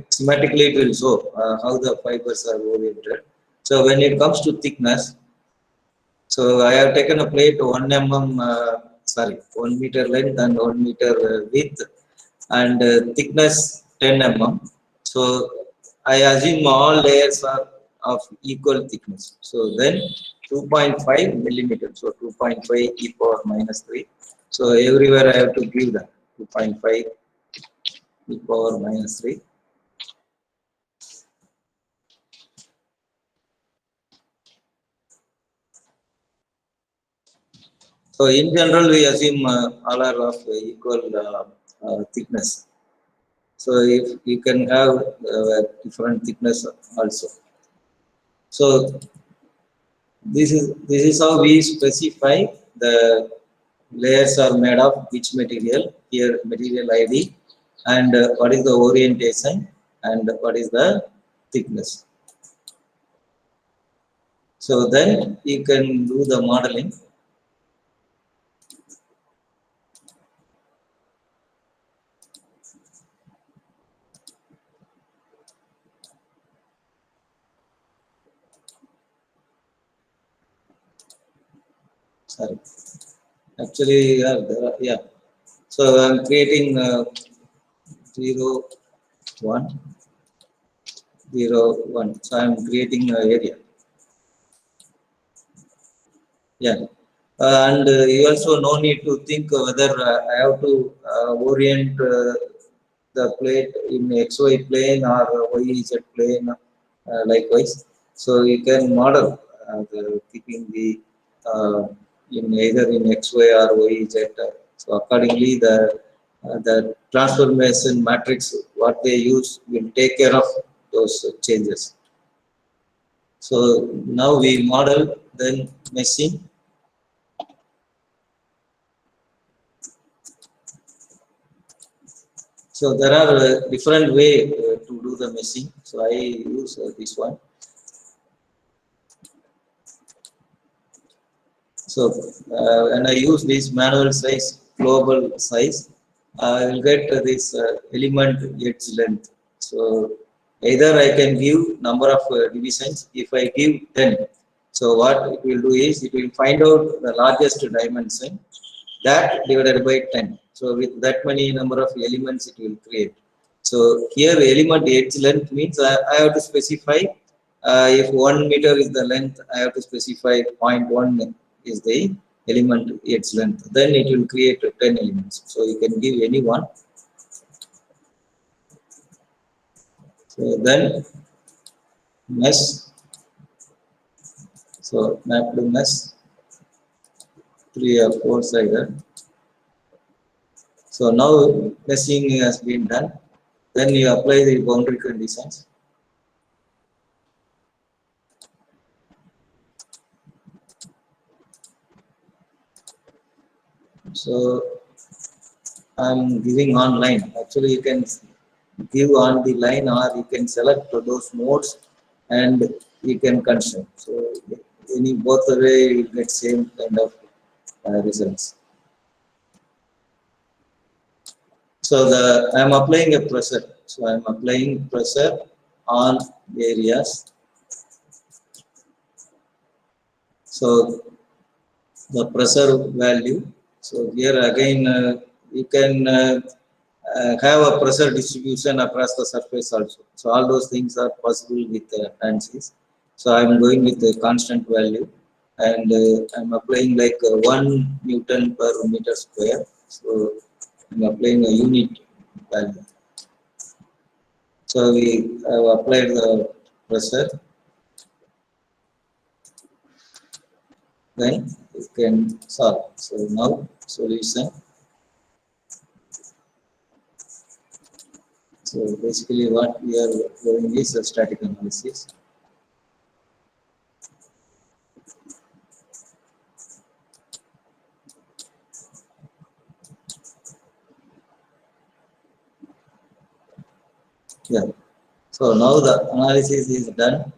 schematically it will show how the fibers are oriented. So when it comes to thickness, so I have taken a plate 1 meter length and 1 meter width, and thickness 10 mm. So I assume all layers are of equal thickness. So then 2.5 millimeter. So 2.5 e power minus 3. So everywhere I have to give that 2.5 e power minus 3. So in general, we assume all are of equal thickness. So if you can have different thickness also. So this is how we specify the layers are made of which material. Here material ID and what is the orientation and what is the thickness. So then you can do the modeling. Sorry, actually yeah. So I'm creating 0, 1, 0, 1. So I'm creating an area. Yeah. And you also no need to think whether I have to orient the plate in XY plane or YZ plane, likewise. So you can model keeping the in either in XY or YZ. So accordingly, the transformation matrix what they use will take care of those changes. So now we model then meshing. So there are different way to do the meshing. So I use this one. So when I use this manual size, global size, I will get this element edge length. So either I can give number of divisions. If I give 10, so what it will do is it will find out the largest dimension, that divided by 10. So with that many number of elements it will create. So here element edge length means I have to specify if 1 meter is the length, I have to specify 0.1 is the element edge length. Then it will create 10 elements. So you can give any one. So then mesh. So map to mesh 3 or 4 sided. So now meshing has been done. Then you apply the boundary conditions. So I'm giving on line. Actually, you can give on the line, or you can select those modes and you can construct. So any both the way you get same kind of results. So I'm applying a pressure. So I'm applying pressure on areas. So the pressure value. So here again you can have a pressure distribution across the surface also. So all those things are possible with ANSYS. So I'm going with a constant value, and I'm applying like 1 Newton per meter square. So I'm applying a unit value. So we have applied the pressure. Then you can solve. So now solution. So basically what we are doing is a static analysis. Yeah. So now the analysis is done.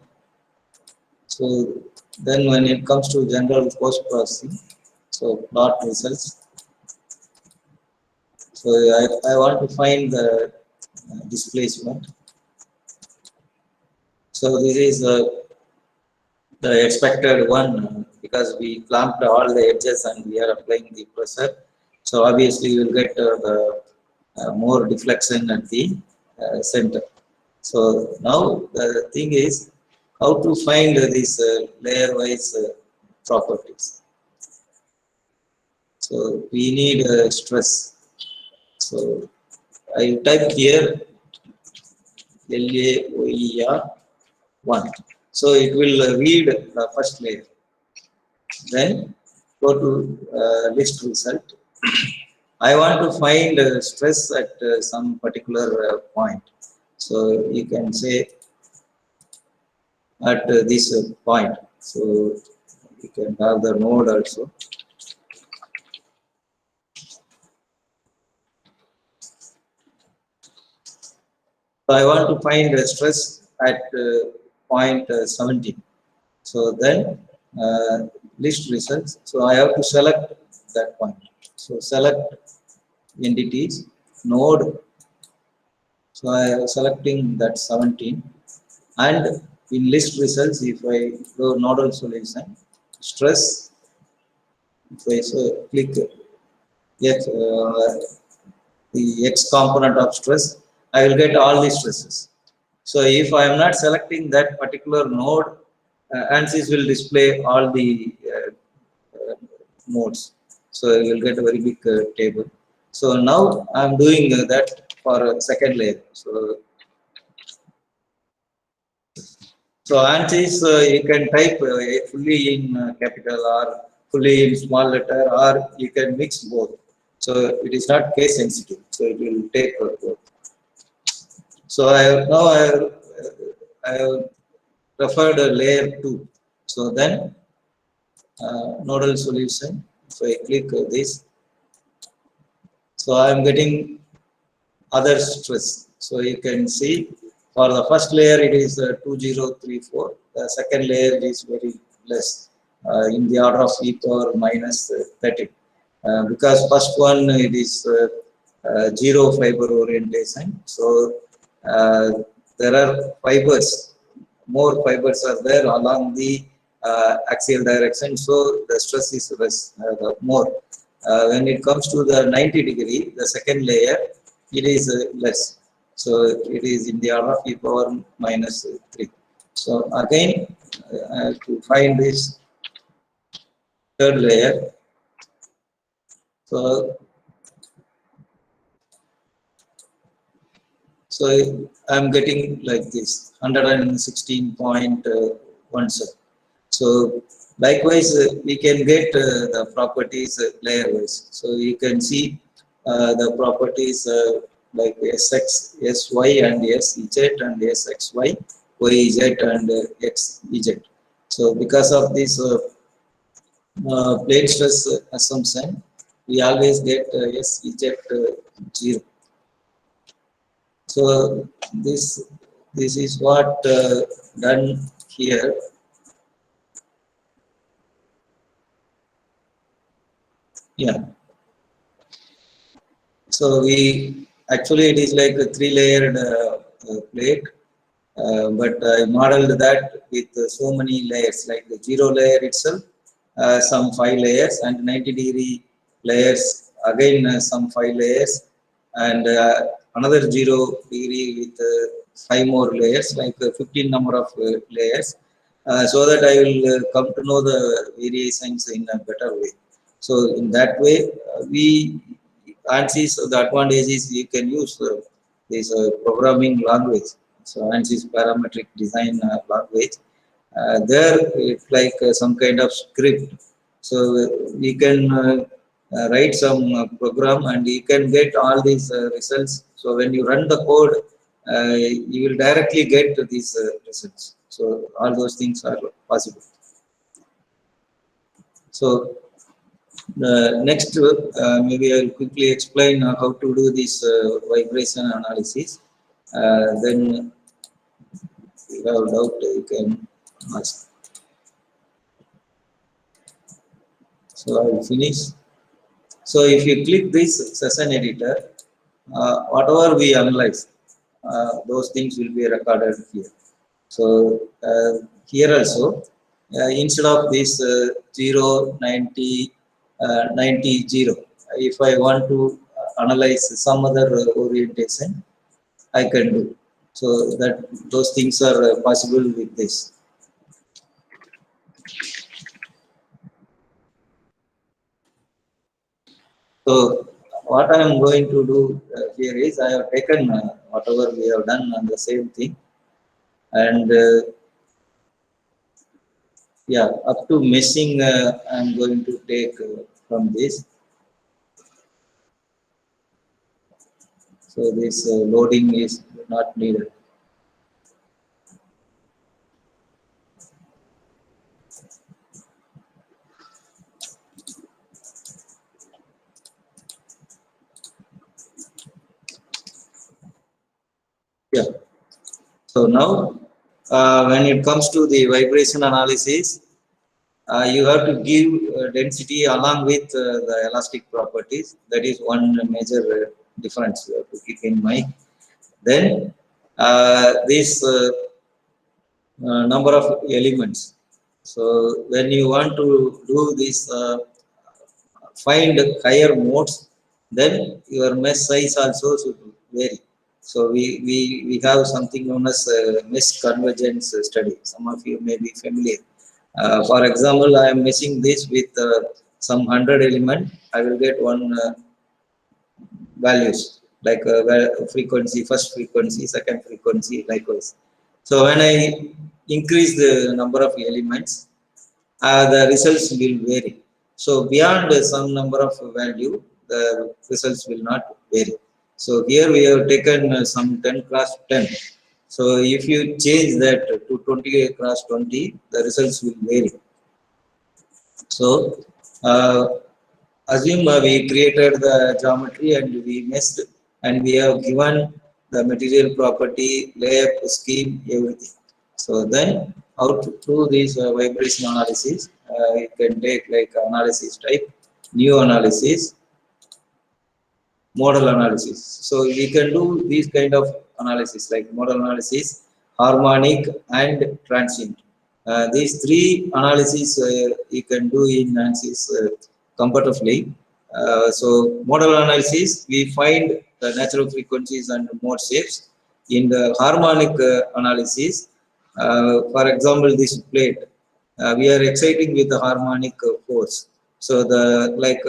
So then when it comes to general post processing, so plot results. So I want to find the displacement. So this is the expected one because we clamped all the edges and we are applying the pressure. So obviously you will get the more deflection at the center. So now the thing is how to find these layer-wise properties. So we need stress. So I type here LAOER 1. So it will read the first layer. Then go to list result. I want to find stress at some particular point. So you can say at this point. So you can have the node also. So I want to find the stress at point 17. So then list results. So I have to select that point. So select entities, node. So I am selecting that 17. And in list results, if I go nodal solution, stress, if I click X, the X component of stress, I will get all the stresses. So if I am not selecting that particular node, ANSYS will display all the nodes. So I will get a very big table. So now I am doing that for a second layer. So ANSYS you can type fully in capital or fully in small letter, or you can mix both. So it is not case sensitive. So it will take both. So I have referred a layer 2. So then nodal solution. So I click this. So I am getting other stress. So you can see for the first layer it is 2034. The second layer is very less, in the order of e power minus 30. Because first one it is zero fiber orientation. So there are fibers, more fibers are there along the axial direction. So the stress is less, more. When it comes to the 90 degree, the second layer, it is less. So it is in the order of e power minus 3. So again, I have to find this third layer. So I'm getting like this 116.17. So likewise, we can get the properties layer wise. So you can see the properties like Sx, Sy and Sz and Sxy, Yz and Xez. So because of this plate stress assumption, we always get Sz 0. So this is what done here. Yeah. So we actually it is like a 3-layered plate, but I modeled that with so many layers, like the 0 layer itself, some 5 layers, and 90-degree layers again, some 5 layers, and another 0 degree with 5 more layers, like 15 number of layers, so that I will come to know the variations in a better way. So in that way, we ANSYS, the advantage is you can use this programming language. So ANSYS parametric design language. There it's like some kind of script. So you can write some program and you can get all these results. So when you run the code, you will directly get these results. So all those things are possible. So next, maybe I'll quickly explain how to do this vibration analysis. Then, if you have doubt, you can ask. So I will finish. So if you click this session editor, whatever we analyze, those things will be recorded here. So here also, instead of this 0, 90, 90, 0, if I want to analyze some other orientation, I can do. So that those things are possible with this. So what I am going to do here is I have taken whatever we have done on the same thing, and yeah, up to meshing I am going to take from this. So this loading is not needed. Yeah. So now, when it comes to the vibration analysis, you have to give density along with the elastic properties. That is one major difference you have to keep in mind. Then this number of elements. So when you want to do this find higher modes, then your mesh size also should vary. So we have something known as mesh convergence study. Some of you may be familiar. For example, I am meshing this with some 100 element. I will get one values like frequency, first frequency, second frequency, likewise. So when I increase the number of elements, the results will vary. So beyond some number of value, the results will not vary. So here we have taken some 10 cross 10. So if you change that to 20 cross 20, the results will vary. So assume we created the geometry and we meshed and we have given the material property, layup, scheme, everything. So then out through this vibration analysis, you can take like analysis type, new analysis, model analysis. So we can do these kind of analysis like model analysis, harmonic and transient. These three analyses you can do in ANSYS comfortably. So model analysis, we find the natural frequencies and mode shapes. In the harmonic analysis, for example, this plate, we are exciting with the harmonic force. So the like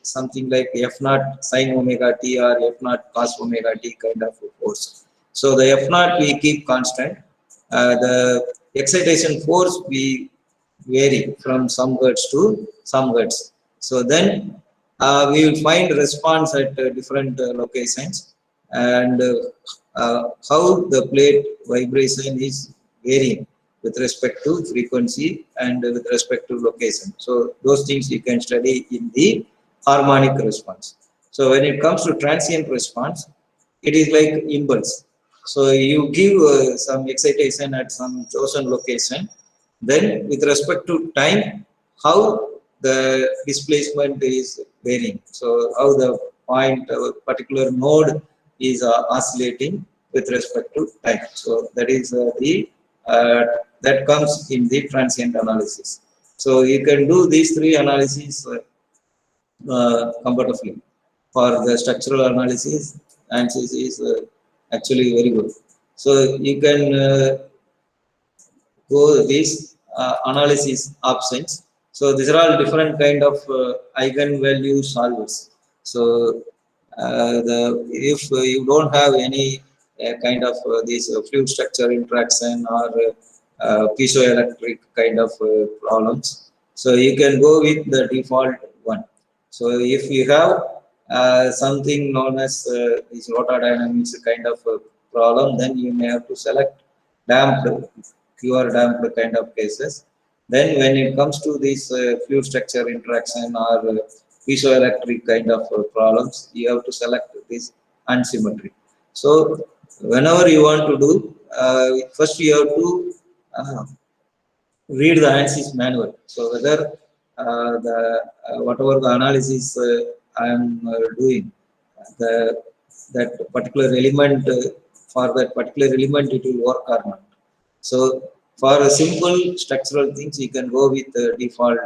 something like F naught sine omega t or F naught cos omega t kind of force. So the F naught we keep constant. The excitation force we vary from some hertz to some hertz. So then we will find response at different locations. and how the plate vibration is varying with respect to frequency and with respect to location. So those things you can study in the harmonic response. So when it comes to transient response, it is like impulse. So you give some excitation at some chosen location, then with respect to time, how the displacement is varying. So how the point, particular node is oscillating with respect to time. So that is the uh, that comes in the transient analysis. So you can do these three analyses comfortably. For the structural analysis, ANSYS is actually very good. So you can go these analysis options. So these are all different kind of eigenvalue solvers. So if you don't have any kind of this fluid structure interaction or piezoelectric kind of problems, so you can go with the default one. So if you have something known as this rotordynamics kind of problem, then you may have to select damped, pure damped kind of cases. Then when it comes to this fluid structure interaction or piezoelectric kind of problems, you have to select this unsymmetry. So whenever you want to do, first you have to uh, read the ANSYS manual. So whether the whatever the analysis I am doing, the that particular element for that particular element it will work or not. So for a simple structural things, you can go with default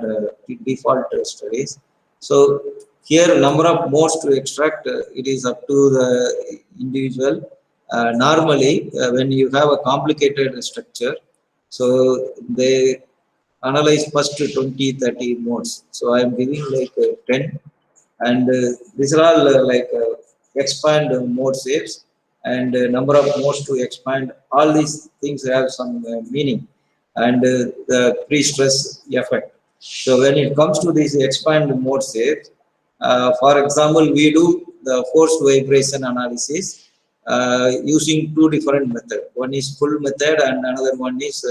studies. So here number of modes to extract, it is up to the individual. Normally, when you have a complicated structure, so they analyze first 20, 30 modes. So I am giving like 10, and these are all like expand mode shapes and number of modes to expand. All these things have some meaning, and the pre-stress effect. So when it comes to these expand mode shapes, for example, we do the forced vibration analysis using two different methods. One is full method and another one is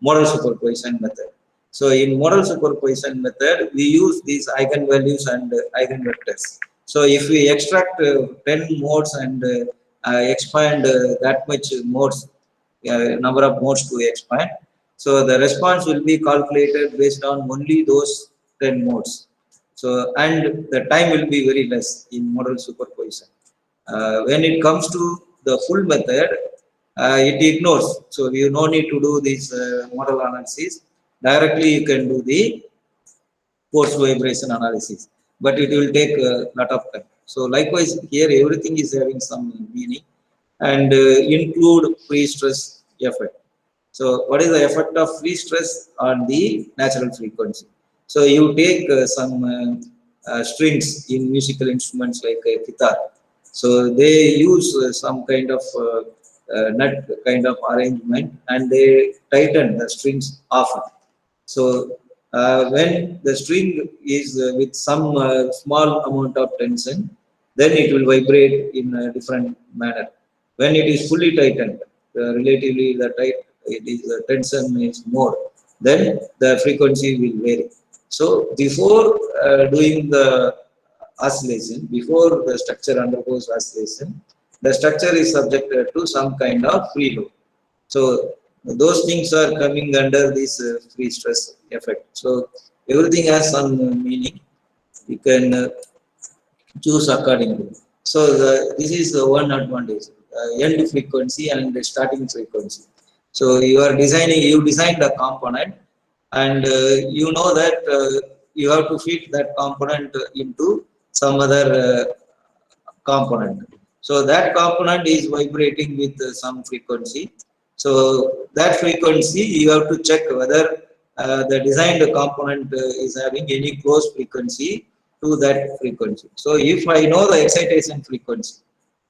model superposition method. So in model superposition method, we use these eigenvalues and eigenvectors. So if we extract 10 modes and expand that much modes, number of modes to expand, so the response will be calculated based on only those 10 modes. So and the time will be very less in model superposition. When it comes to the full method, it ignores. So you no need to do this model analysis. Directly you can do the force vibration analysis, but it will take a lot of time. So likewise here everything is having some meaning, and include pre-stress effect. So what is the effect of free stress on the natural frequency? So you take some strings in musical instruments like guitar. So they use some kind of nut kind of arrangement, and they tighten the strings often. So when the string is with some small amount of tension, then it will vibrate in a different manner. When it is fully tightened, relatively the tight, it is the tension is more, then the frequency will vary. So before doing the oscillation, before the structure undergoes oscillation, the structure is subjected to some kind of preload. So those things are coming under this free stress effect. So everything has some meaning. You can choose accordingly. So this is the one advantage: end frequency and the starting frequency. So you are designing, you design the component, and you know that you have to fit that component into some other component. So that component is vibrating with some frequency. So that frequency you have to check whether the designed component is having any close frequency to that frequency. So if I know the excitation frequency,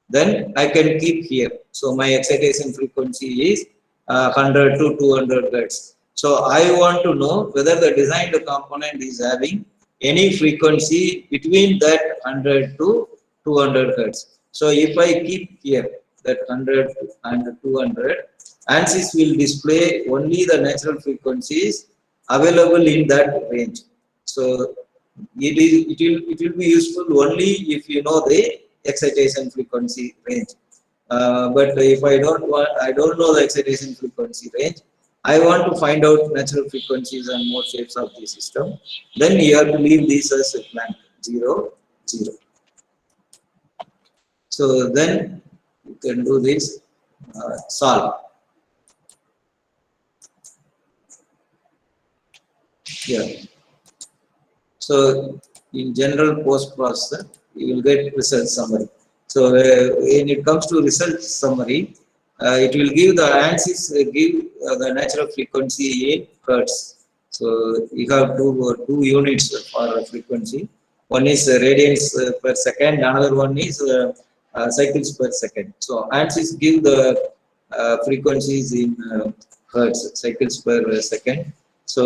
then I can keep here. So my excitation frequency is 100 to 200 hertz. So I want to know whether the designed component is having any frequency between that 100 to 200 hertz. So if I keep here that 100 and 200, ANSYS will display only the natural frequencies available in that range. So it will be useful only if you know the excitation frequency range. But if I don't know the excitation frequency range. I want to find out natural frequencies and mode shapes of the system. Then you have to leave these as a blank 0, 0. So then you can do this solve here. So in general post processor, you will get result summary. So when it comes to result summary, it will give the ANSYS give the natural frequency in hertz. So you have two units for frequency. One is radians per second. Another one is cycles per second. So ANSYS give the frequencies in hertz, cycles per second. So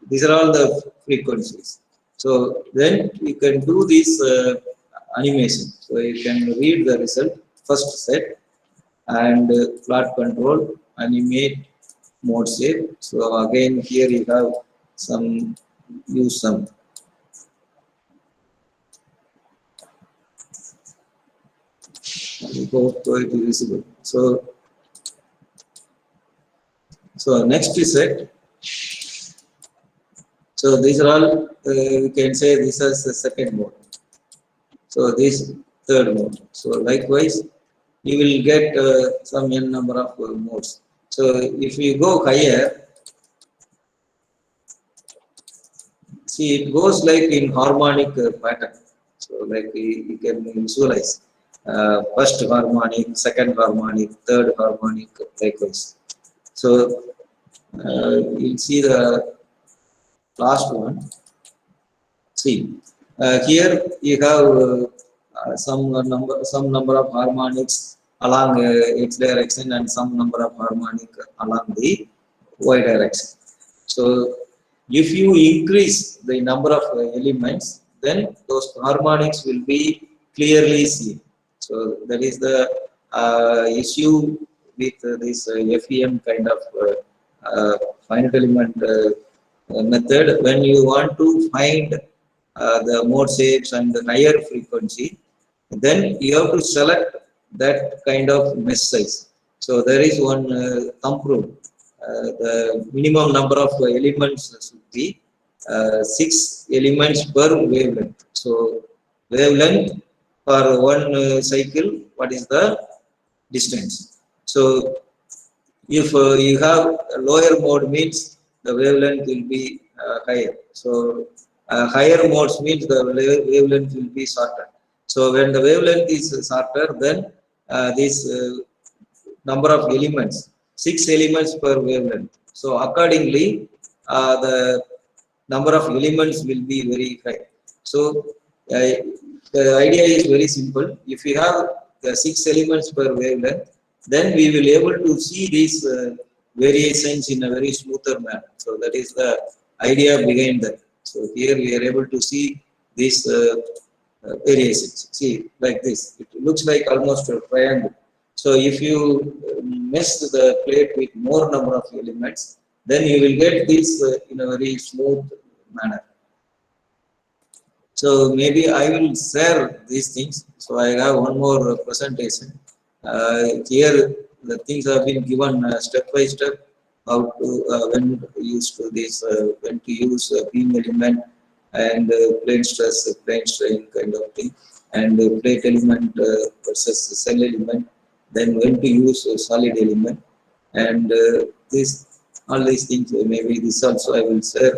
these are all the frequencies. So then you can do this animation. So you can read the result, first set, and plot control, animate, mode shape. So again here you have some, use some. We hope it is visible. So next is set. So these are all, you can say this is the second mode. So this third mode. So likewise, you will get some n number of modes. So if you go higher, see it goes like in harmonic pattern. So like you can visualize first harmonic, second harmonic, third harmonic, likewise. So you'll see the last one. See, here you have some number of harmonics along x direction and some number of harmonic along the y direction. So if you increase the number of elements, then those harmonics will be clearly seen. So that is the issue with this FEM kind of finite element method. When you want to find the mode shapes and the higher frequency, then you have to select that kind of mesh size. So there is one thumb rule. The minimum number of elements should be 6 elements per wavelength. So wavelength for one cycle, what is the distance? So if you have a lower mode means the wavelength will be higher. So higher modes means the wavelength will be shorter. So when the wavelength is shorter, then this number of elements, 6 elements per wavelength. So accordingly, the number of elements will be very high. So the idea is very simple. If you have the 6 elements per wavelength, then we will able to see these variations in a very smoother manner. So that is the idea behind that. So here we are able to see these variations. See, like this. It looks like almost a triangle. So if you mesh the plate with more number of elements, then you will get this in a very smooth manner. So maybe I will share these things. So I have one more presentation. Here the things have been given step by step, how to when to use to this, when to use beam element and plane stress, plane strain kind of thing, and plate element versus cell element. Then when to use a solid element, and this all these things, maybe this also I will share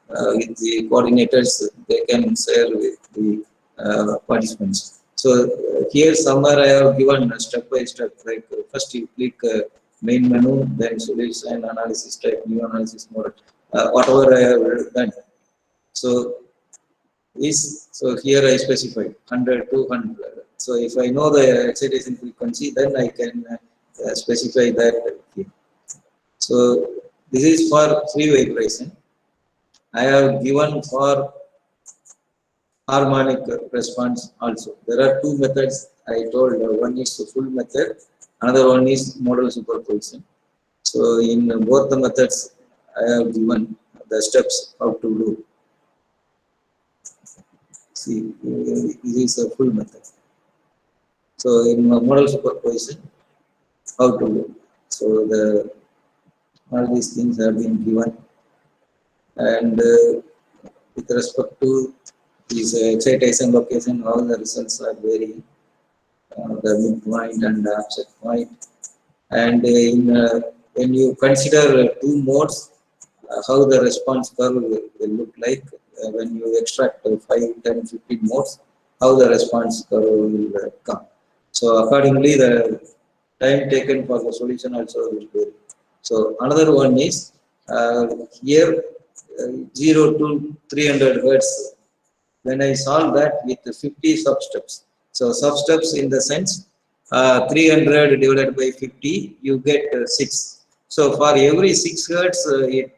with the coordinators. They can share with the participants. So here somewhere I have given step by step. Like first you click main menu, then solution analysis type, new analysis mode, whatever I have done. So here I specified 100 to 100. So if I know the excitation frequency, then I can specify that here. So this is for free vibration. I have given for harmonic response also. There are two methods I told. One is the full method, another one is modal superposition. So in both the methods, I have given the steps how to do. See, this is a full method. So in modal superposition, how to do. So the all these things have been given, and with respect to this excitation location, all the results are varying. The midpoint and the offset point. And when you consider two modes, how the response curve will look like when you extract 5, 10, 15 modes, how the response curve will come. So accordingly, the time taken for the solution also will vary. So another one is here 0 to 300 hertz when I solve that with 50 substeps. So substeps in the sense 300 divided by 50, you get 6. So for every 6 hertz, it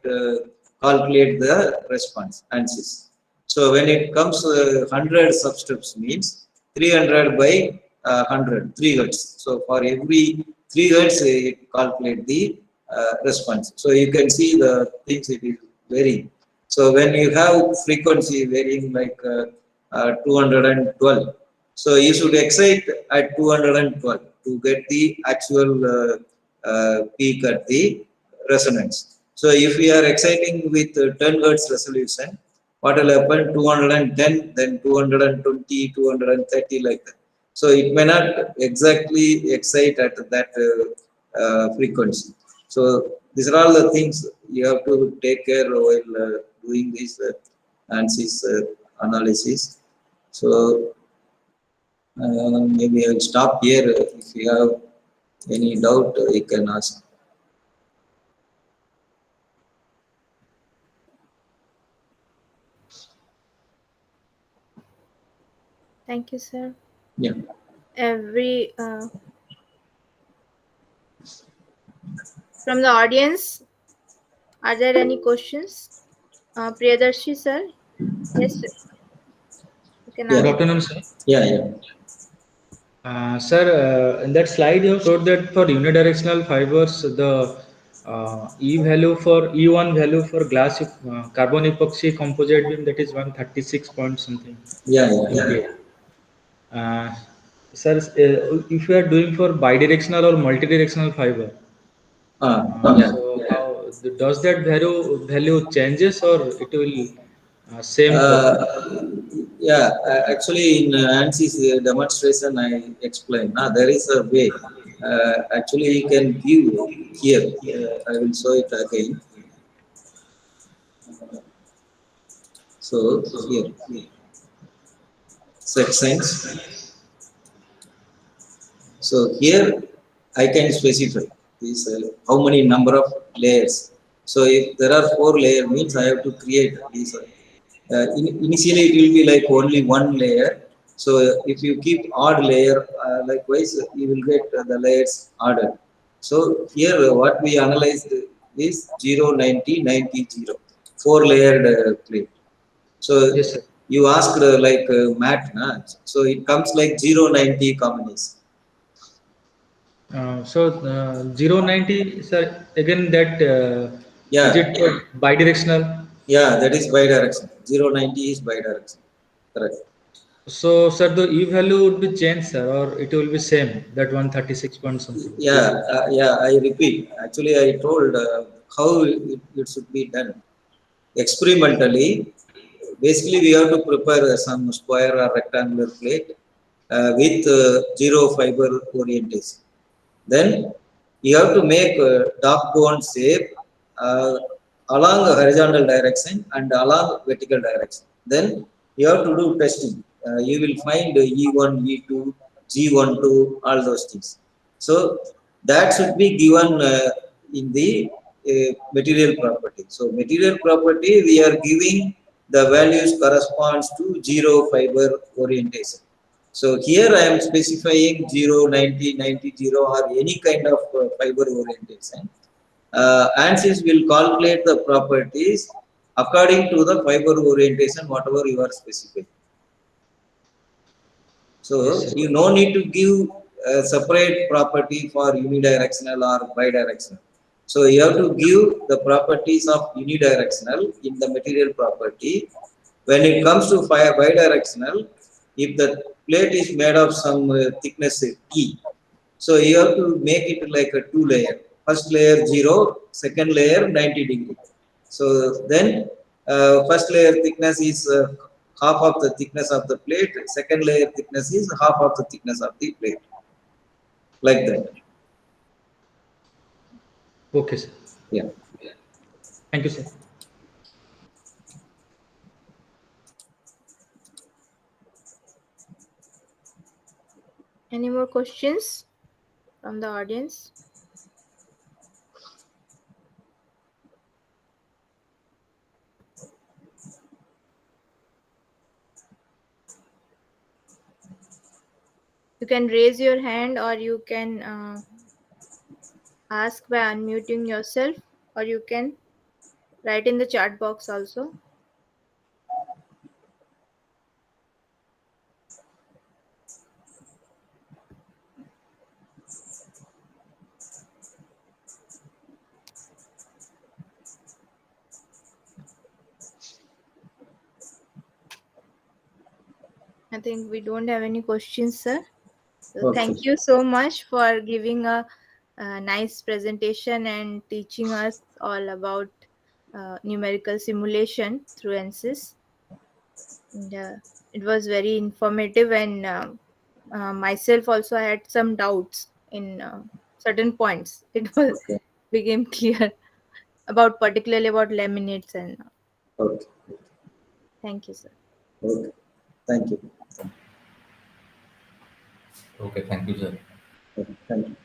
calculate the response answers. So when it comes 100 substeps means 300 by 100, 3 hertz. So for every 3 hertz, it calculate the response. So you can see the things it is varying. So when you have frequency varying like 212, so you should excite at 212 to get the actual peak at the resonance. So if we are exciting with 10 hertz resolution, what will happen? 210, then 220, 230 like that. So it may not exactly excite at that frequency. So these are all the things you have to take care while doing this ANSYS analysis. So maybe I'll stop here. If you have any doubt, you can ask. Thank you, sir. Yeah. Every from the audience, are there any questions? Priyadarshi, sir? Yes, sir. You can Yeah. Good ask. afternoon, sir. Yeah, yeah. Sir, in that slide you showed that for unidirectional fibers, the E value for E1 value for glass carbon epoxy composite beam, that is 136 point something Yeah, yeah, yeah. MPa. Sir, if you are doing for bidirectional or multidirectional fiber, Yeah. so how does that value changes or it will same for? Uh, yeah, actually in ANSYS demonstration I explained. There is a way. Actually, you can give here. I will show it again. So here, sections. So here I can specify this how many number of layers. So if there are 4 layer means I have to create these. Initially it will be like only one layer. So if you keep odd layer, likewise you will get the layers ordered. So here what we analyzed is 0, 90, 90, 0, 4 layered plate. So Yes, sir. you asked like mat, na? So it comes like 0, 90 combination. So 090, sir, again that is Yeah, it bidirectional? yeah, that is bidirectional. 0, 90 is bidirectional. Correct. So, sir, the E value would be changed, sir, or it will be same, that 136 point something. Yeah, yeah, I repeat. Actually, I told how it should be done. Experimentally, basically, we have to prepare some square or rectangular plate with zero fiber orientation. Then you have to make a dark bone shape uh, along the horizontal direction and along vertical direction. Then you have to do testing. You will find E1, E2, G12, all those things. So that should be given in the material property. So material property, we are giving the values corresponds to zero fiber orientation. So here I am specifying 0, 90, 90, 0 or any kind of fiber orientation. ANSYS will calculate the properties according to the fiber orientation, whatever you are specifying. So Yes, sir. you no need to give a separate property for unidirectional or bidirectional. So you have to give the properties of unidirectional in the material property. When it comes to bidirectional, if the plate is made of some thickness T, so you have to make it like a two layer. First layer 0, second layer 90 degree. So then first layer thickness is half of the thickness of the plate. Second layer thickness is half of the thickness of the plate. Like that. Okay, sir. Yeah. Thank you, sir. Any more questions from the audience? You can raise your hand, or you can ask by unmuting yourself, or you can write in the chat box also. I think we don't have any questions, sir. So Okay. thank you so much for giving a nice presentation and teaching us all about numerical simulation through ANSYS. And, it was very informative, and myself also I had some doubts in certain points. It was Okay. became clear about particularly about laminates, and Okay. thank you, sir. Okay. Thank you. Okay, thank you, sir. Okay. Thank you.